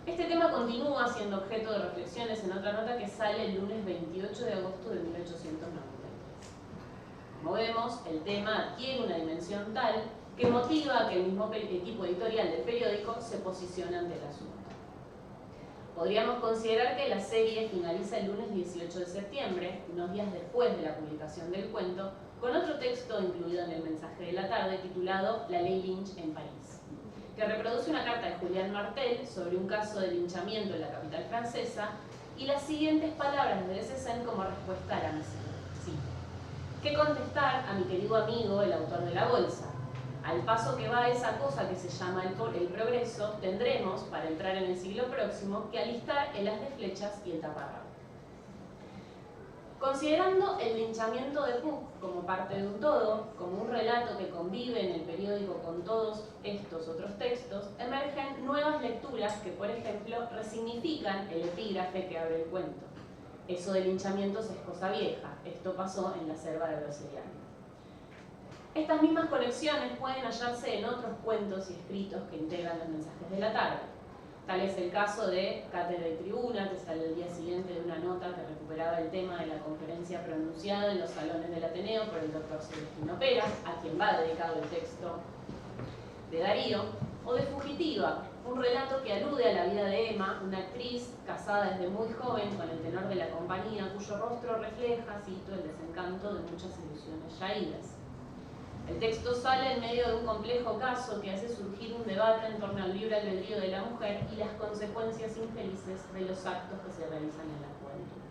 Este tema continúa siendo objeto de reflexiones en otra nota que sale el lunes 28 de agosto de 1893. Como vemos, el tema adquiere una dimensión tal que motiva a que el mismo equipo editorial del periódico se posicione ante el asunto. Podríamos considerar que la serie finaliza el lunes 18 de septiembre, unos días después de la publicación del cuento, con otro texto incluido en el mensaje de la tarde titulado La Ley Lynch en París, que reproduce una carta de Julián Martel sobre un caso de linchamiento en la capital francesa y las siguientes palabras de Cézanne como respuesta a la misión. Sí. ¿Qué contestar a mi querido amigo, el autor de La Bolsa? Al paso que va esa cosa que se llama el progreso, tendremos, para entrar en el siglo próximo, que alistar el haz de flechas y el taparrabo. Considerando el linchamiento de Puck como parte de un todo, como un relato que convive en el periódico con todos estos otros textos, emergen nuevas lecturas que, por ejemplo, resignifican el epígrafe que abre el cuento. Eso de linchamientos es cosa vieja, esto pasó en la selva de Broceliande. Estas mismas conexiones pueden hallarse en otros cuentos y escritos que integran los mensajes de la tarde. Tal es el caso de Cátedra y Tribuna, que sale el día siguiente de una nota que recuperaba el tema de la conferencia pronunciada en los salones del Ateneo por el doctor Celestino Pera, a quien va dedicado el texto de Darío, o de Fugitiva, un relato que alude a la vida de Emma, una actriz casada desde muy joven con el tenor de la compañía, cuyo rostro refleja, cito, el desencanto de muchas ilusiones ya idas. El texto sale en medio de un complejo caso que hace surgir un debate en torno al libre albedrío de la mujer y las consecuencias infelices de los actos que se realizan en la juventud.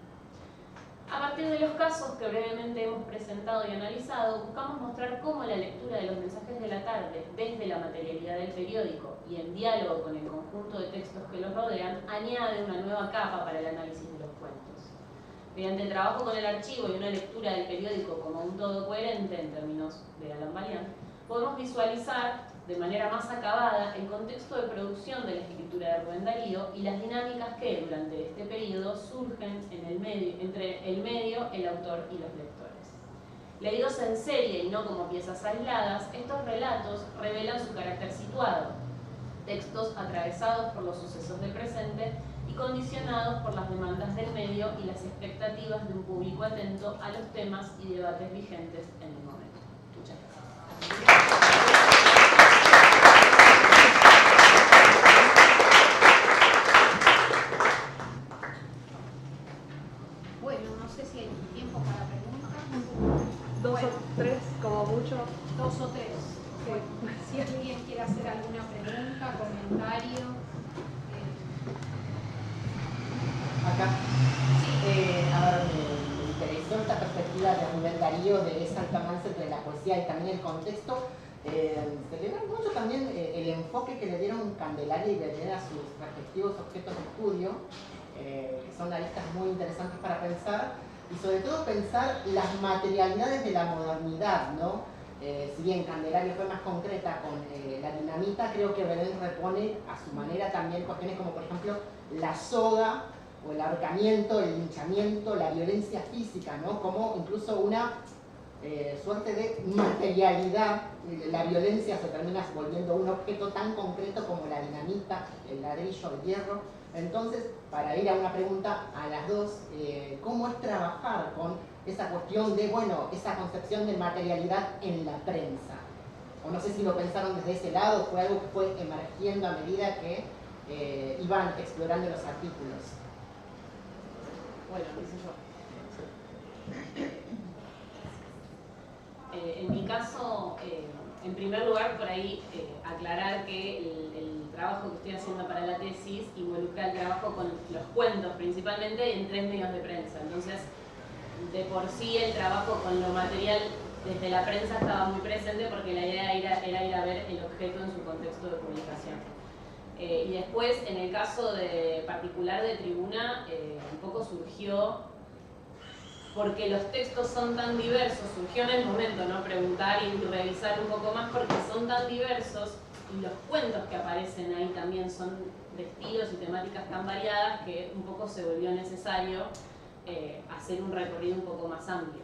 A partir de los casos que brevemente hemos presentado y analizado, buscamos mostrar cómo la lectura de los mensajes de la tarde, desde la materialidad del periódico y en diálogo con el conjunto de textos que los rodean, añade una nueva capa para el análisis de los cuentos. Mediante el trabajo con el archivo y una lectura del periódico como un todo coherente en términos de Alan Balián, podemos visualizar de manera más acabada el contexto de producción de la escritura de Rubén Darío y las dinámicas que durante este periodo surgen en el medio, entre el medio, el autor y los lectores. Leídos en serie y no como piezas aisladas, estos relatos revelan su carácter situado, textos atravesados por los sucesos del presente y condicionados por las demandas del medio y las expectativas de un público atento a los temas y debates vigentes en el momento. Muchas gracias. Bueno, no sé si hay tiempo para preguntas. Dos o tres, como mucho. Dos o tres. Bueno, si alguien quiere hacer alguna pregunta, comentario. Acá. A ver, me interesó esta perspectiva de Rubén Darío de ese alcance entre la poesía y también el contexto. Celebrar mucho también el enfoque que le dieron Candelaria y Vernet a sus respectivos objetos de estudio, que son aristas muy interesantes para pensar, y sobre todo pensar las materialidades de la modernidad, ¿no? Si bien Candelaria fue más concreta con la dinamita, creo que Vernet repone a su manera también cuestiones como, por ejemplo, la soga, o el ahorcamiento, el linchamiento, la violencia física, ¿no? Como incluso una suerte de materialidad. La violencia se termina volviendo un objeto tan concreto como la dinamita, el ladrillo, el hierro. Entonces, para ir a una pregunta a las dos, ¿cómo es trabajar con esa cuestión de, bueno, esa concepción de materialidad en la prensa? O no sé si lo pensaron desde ese lado, fue algo que fue emergiendo a medida que iban explorando los artículos. Bueno, qué sé yo. En mi caso, en primer lugar, por ahí aclarar que el trabajo que estoy haciendo para la tesis involucra el trabajo con los cuentos principalmente en 3 medios de prensa. Entonces, de por sí el trabajo con lo material desde la prensa estaba muy presente porque la idea era ir a ver el objeto en su contexto de publicación. Y después, en el caso particular de Tribuna, un poco surgió, porque los textos son tan diversos, surgió en el momento, ¿no? Preguntar y revisar un poco más porque son tan diversos y los cuentos que aparecen ahí también son de estilos y temáticas tan variadas que un poco se volvió necesario hacer un recorrido un poco más amplio.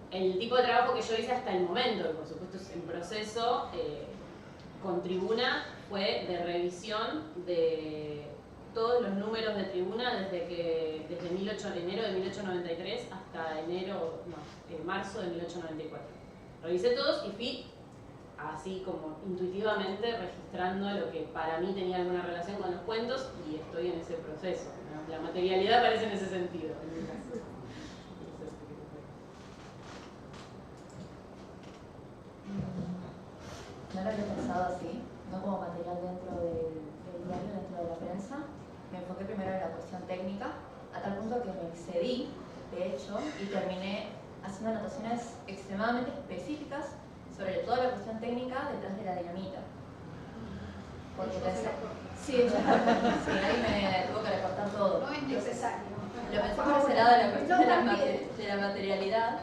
El tipo de trabajo que yo hice hasta el momento, que por supuesto es en proceso, con Tribuna fue de revisión de todos los números de Tribuna desde enero de 1893 hasta marzo de 1894. Revisé todos y fui así como intuitivamente registrando lo que para mí tenía alguna relación con los cuentos y estoy en ese proceso, ¿no? La materialidad aparece en ese sentido, en mi caso. No lo había pensado así, no como material dentro del diario, dentro de la prensa. Me enfoqué primero en la cuestión técnica, a tal punto que me excedí, de hecho, y terminé haciendo anotaciones extremadamente específicas sobre toda la cuestión técnica detrás de la dinamita. Porque pensé... Sí, ahí me tuvo que recortar todo. No es necesario. Lo pensé por ese lado de la cuestión de la materialidad.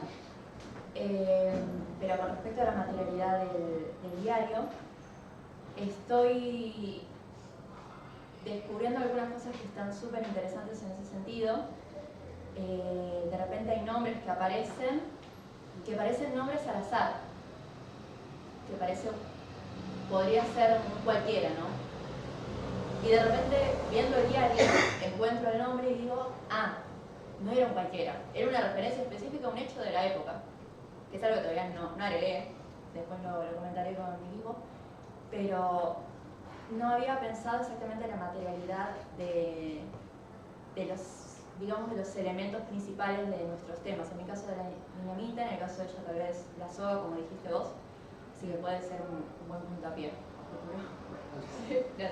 Pero con respecto a la materialidad del diario, estoy descubriendo algunas cosas que están súper interesantes en ese sentido. De repente hay nombres que parecen nombres al azar, que podría ser cualquiera, ¿no? Y de repente, viendo el diario, encuentro el nombre y digo, no era un cualquiera, era una referencia específica a un hecho de la época, que es algo que todavía no agregué, después lo comentaré con mi equipo, pero no había pensado exactamente la materialidad de los elementos principales de nuestros temas. En mi caso de la dinamita, en el caso de ella tal vez la soga, como dijiste vos, Así que puede ser un buen puntapié.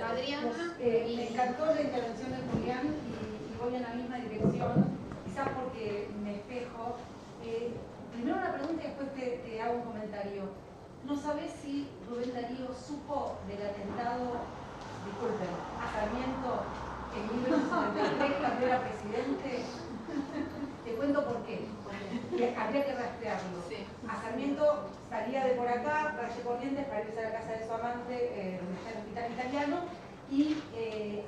Adriana. Me encantó la intervención de Julián y voy en la misma dirección, quizás porque me espejo. Primero una pregunta y después te hago un comentario. ¿No sabés si Rubén Darío supo del atentado, disculpen, a Sarmiento en 1973 cuando era presidente? Te cuento por qué. Habría que rastrearlo. Sí. A Sarmiento salía de por acá, calle Corrientes, para irse a la casa de su amante, donde está el hospital italiano, y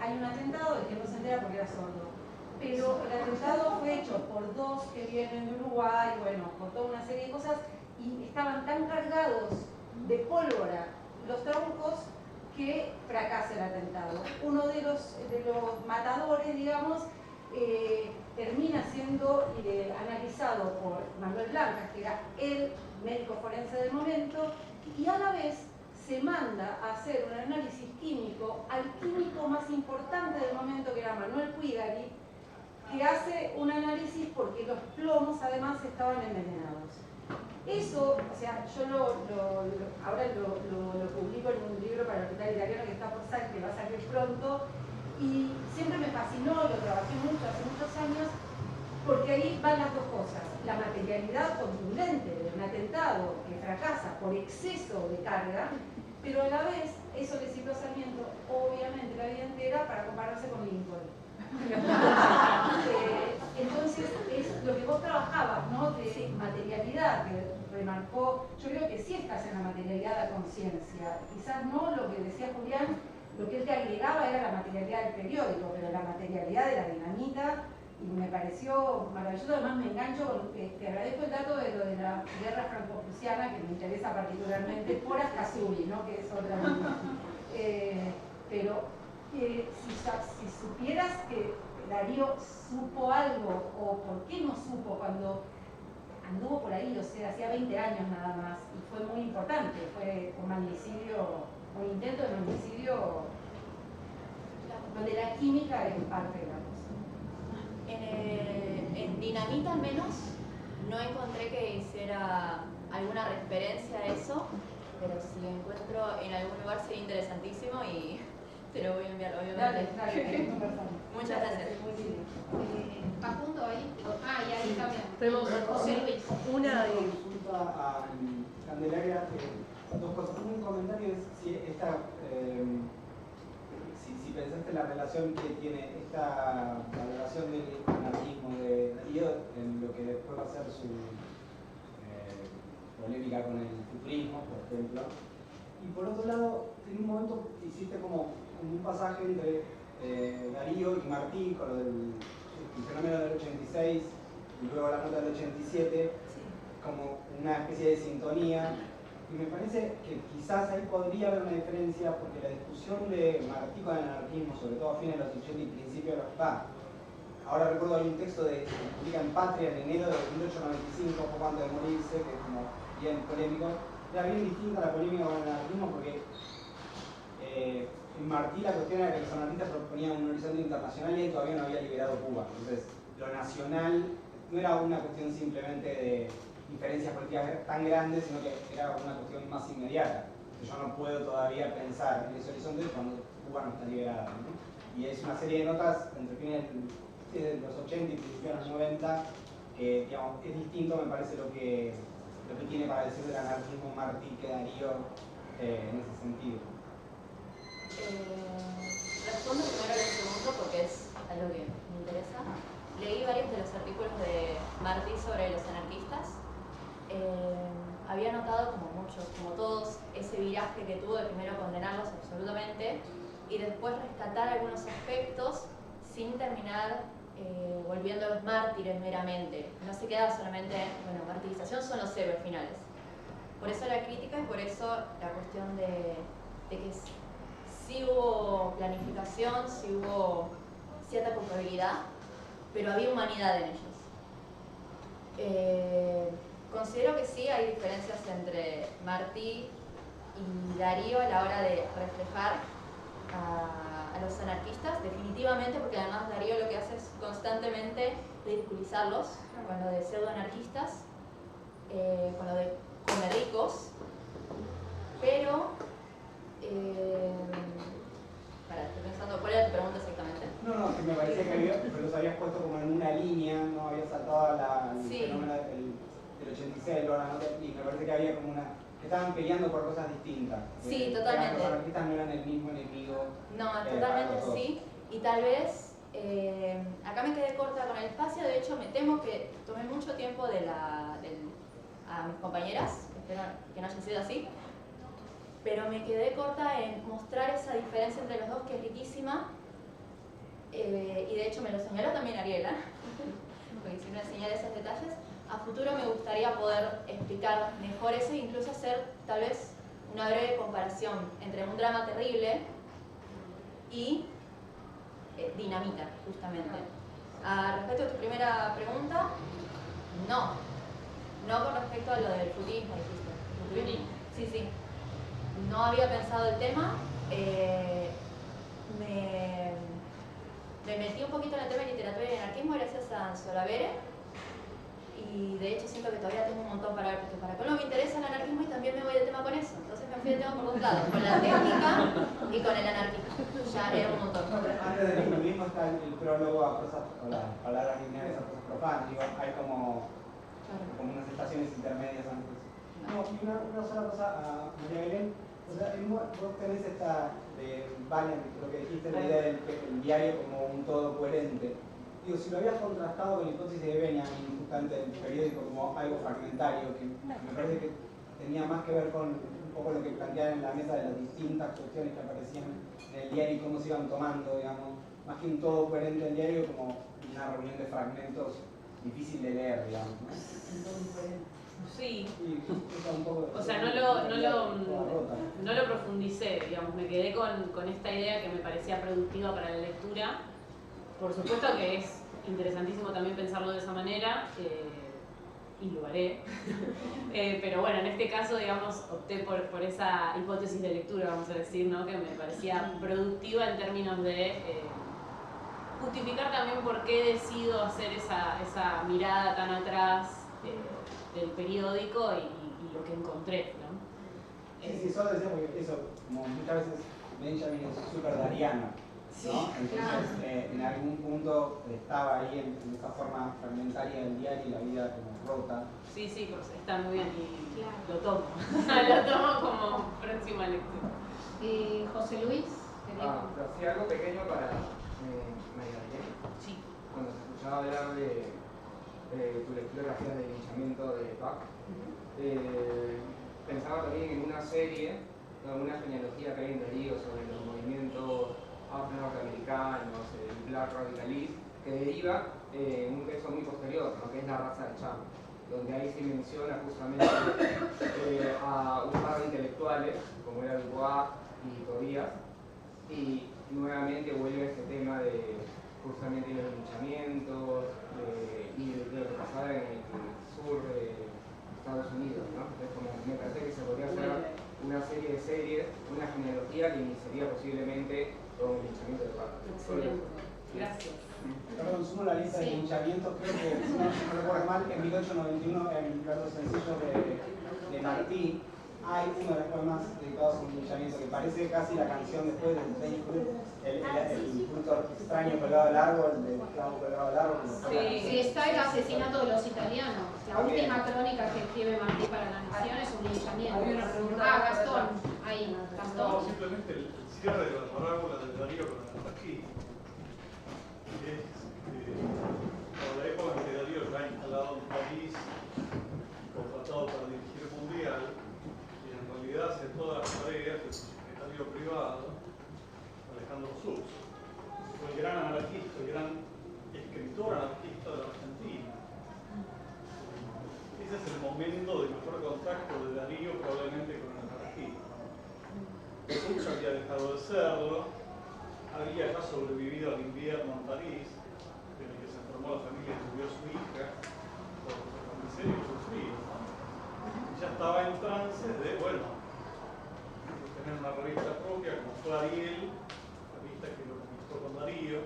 hay un atentado del que no se entera porque era sordo. Pero el atentado fue hecho por dos que vienen de Uruguay, bueno, por toda una serie de cosas, y estaban tan cargados de pólvora los troncos que fracasa el atentado. Uno de los matadores, digamos, termina siendo analizado por Manuel Blancas, que era el médico forense del momento, y a la vez se manda a hacer un análisis químico al químico más importante del momento, que era Manuel Cuigari, que hace un análisis porque los plomos además estaban envenenados. Eso, o sea, yo ahora lo publico en un libro para el hospital italiano que está por salir, que va a salir pronto, y siempre me fascinó, lo trabajé mucho, hace muchos años, porque ahí van las dos cosas. La materialidad contundente de un atentado que fracasa por exceso de carga, pero a la vez eso le sirvió a Sarmiento, obviamente, la vida entera para compararse con Lincoln. Entonces, es lo que vos trabajabas, ¿no? De materialidad, que remarcó, yo creo que sí estás en la materialidad de la conciencia. Quizás no lo que decía Julián, lo que él te agregaba era la materialidad del periódico, pero la materialidad de la dinamita, y me pareció maravilloso. Además me engancho con, te agradezco el dato de lo de la guerra franco-prusiana, que me interesa particularmente, por Ascazuri, ¿no? Que es otra pero si supieras que Darío supo algo, o por qué no supo cuando anduvo por ahí, o sea, hacía 20 años nada más, y fue muy importante, fue un magnicidio, un intento de magnicidio, donde la química es parte de la cosa. En Dinamita al menos no encontré que hiciera alguna referencia a eso, pero si lo encuentro en algún lugar sería interesantísimo y te lo voy a enviar, obviamente. Dale, Muchas gracias. Facundo ahí. Y ahí también. Tenemos José Luis. una y consulta a Candelaria, dos cosas. Un comentario es si pensaste la relación que tiene esta valoración del anarquismo de Darío en lo que después va a ser su polémica con el futurismo, por ejemplo. Y por otro lado, en un momento hiciste como un pasaje entre Darío y Martí, con lo del fenómeno del 86 y luego la nota del 87, como una especie de sintonía. Y me parece que quizás ahí podría haber una diferencia, porque la discusión de Martí con el anarquismo, sobre todo a fines de los 80 y principios de los... ahora recuerdo hay un texto que publica en Patria en enero de 1895, poco antes de morirse, que es como bien polémico. Era bien distinta la polémica con el anarquismo porque en Martí la cuestión era que los anarquistas proponían un horizonte internacional y él todavía no había liberado Cuba. Entonces, lo nacional no era una cuestión simplemente de diferencias políticas tan grandes, sino que era una cuestión más inmediata. Yo no puedo todavía pensar en ese horizonte cuando Cuba no está liberada, ¿no? Y es una serie de notas entre fines de los 80 y principios de los 90 que, digamos, es distinto, me parece, lo que tiene para decir del anarquismo Martí que Darío en ese sentido. Respondo primero al segundo porque es algo que me interesa. Leí varios de los artículos de Martí sobre los anarquistas. Había notado, como muchos, como todos, ese viraje que tuvo de primero condenarlos absolutamente y después rescatar algunos aspectos sin terminar volviéndolos mártires meramente. No se queda solamente, bueno, martirización son los héroes finales. Por eso la crítica y por eso la cuestión de que sí hubo planificación, sí hubo cierta culpabilidad, pero había humanidad en ellos. Considero que sí hay diferencias entre Martí y Darío a la hora de reflejar a los anarquistas, definitivamente, porque además Darío lo que hace es constantemente ridiculizarlos con lo de pseudoanarquistas, con lo de comerricos, había como una... estaban peleando por cosas distintas. Sí, totalmente. Los anarquistas no eran el mismo enemigo. No, totalmente sí. Y tal vez, acá me quedé corta con el espacio, de hecho me temo que tomé mucho tiempo a mis compañeras, espero que no haya sido así, pero me quedé corta en mostrar esa diferencia entre los dos que es riquísima, y de hecho me lo señaló también Ariela, porque si me señala esos detalles. A futuro me gustaría poder explicar mejor eso e incluso hacer tal vez una breve comparación entre un drama terrible y Dinamita, justamente. Respecto a tu primera pregunta, no con respecto a lo del futilismo, dijiste. Sí, sí. No había pensado el tema. Me metí un poquito en el tema de literatura y anarquismo gracias a Solavere. Y de hecho siento que todavía tengo un montón para ver, porque para colmo me interesa el anarquismo y también me voy de tema con eso. Entonces me fui de tema por dos lados, con la técnica y con el anarquismo. Ya era un montón. Antes del inclusivismo está el prólogo a prosas, o las palabras lineales a prosas profanas. Digo, hay como unas estaciones intermedias antes. No, y una sola cosa a María Belén. O sea, vos tenés esta de Valiant, lo que dijiste, la idea del diario como un todo coherente. Digo, si lo habías contrastado con la hipótesis de Benjamin, justamente el periódico como algo fragmentario, que me parece que tenía más que ver con un poco lo que planteaban en la mesa de las distintas cuestiones que aparecían en el diario y cómo se iban tomando, digamos, más que un todo coherente del diario, como una reunión de fragmentos difícil de leer, digamos, ¿no? Sí. Un poco, O sea, no lo profundicé, digamos, me quedé con esta idea que me parecía productiva para la lectura. Por supuesto que es interesantísimo también pensarlo de esa manera, y lo haré. Pero bueno, en este caso, digamos, opté por esa hipótesis de lectura, vamos a decir, ¿no? Que me parecía productiva en términos de justificar también por qué decido hacer esa mirada tan atrás del periódico y lo que encontré, ¿no? Sí, solo decía porque eso, como muchas veces Benjamin es súper dariano, ¿no? Entonces, en algún punto estaba ahí en esa forma fragmentaria del diario y la vida como rota. Sí, pues está muy bien y lo tomo. Lo tomo como próxima lectura. José Luis. Pero sí, algo pequeño para María Belén. Sí. Cuando se escuchaba hablar de tu lectura del linchamiento de Bach, pensaba también en una serie, una genealogía que hay en Darío sobre los movimientos afro-norteamericanos, el Black Radicalism, que deriva en un texto muy posterior, ¿no? Que es La raza de Cham, donde ahí se menciona justamente a un par de intelectuales, como era Dubois y Tobías, y nuevamente vuelve este tema de justamente los linchamientos y de lo que pasaba en el sur de Estados Unidos, ¿no? Entonces, como me parece que se podría hacer una serie de series, una genealogía que iniciaría posiblemente con el linchamiento de Bach. Excelente. Gracias. Perdón, sumo la lista de linchamientos, creo que, si no recuerdo mal, en 1891, en Los Sencillos de Martí, hay uno de los poemas dedicados a un linchamiento que parece casi la canción después del el fruto extraño colgado al árbol, del clavo colgado al árbol. Sí, está el asesinato de los italianos. La última crónica que escribe Martí para la Nación es un linchamiento. Gastón, ahí, Gastón. No, simplemente el cierre de la parábola de Darío con el anarquismo. Es por la época en que Darío ya ha instalado en París, contratado para dirigir el mundial, y en realidad hace todas las tareas del secretario privado, Alejandro Sus. Fue el gran anarquista, el gran escritor anarquista de la Argentina. Ese es el momento de mejor contacto de Darío probablemente con el anarquismo. Sus había dejado de serlo, había ya sobrevivido al invierno en París, en el que se enfermó la familia y murió su hija, por miseria y sufrido, ¿no? Y ya estaba en trance de, bueno, tener una revista propia como fue Ariel, la revista que lo conquistó con Darío,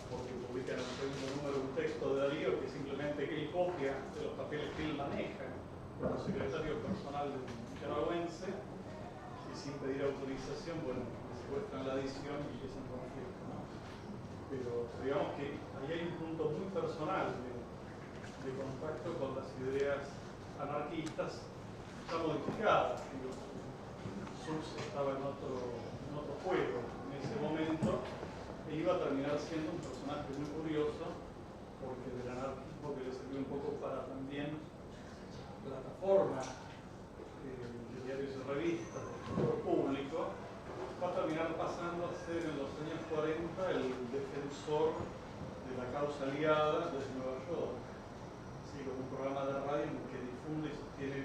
porque publica en el segundo número un texto de Darío que simplemente él copia de los papeles que él maneja como secretario personal del nicaragüense, y sin pedir autorización, bueno, secuestran la edición y empiezan con fiesta, ¿no? Pero digamos que ahí hay un punto muy personal de contacto con las ideas anarquistas, ya modificada. Sus estaba en otro juego en ese momento e iba a terminar siendo un personaje muy curioso, porque del anarquismo que le sirvió un poco para también plataforma de diarios y revistas del sector público, va a terminar pasando a ser en los años 40 el defensor de la causa aliada desde Nueva York. Así como un programa de radio que difunde y sostiene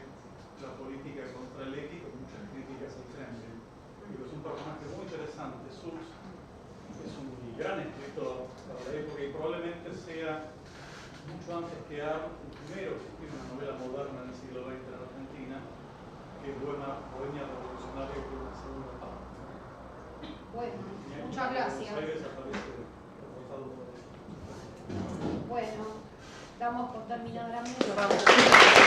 la política contra el X con muchas críticas al Kremlin. Digo, es un personaje muy interesante. Sus es un gran escritor para la época y probablemente sea mucho antes que Arndt el primero que escribe una novela moderna en el siglo XX en Argentina, que es Bohemia Revolucionaria, que es la segunda parte. Bueno, muchas gracias. Bueno, damos por terminada la mesa.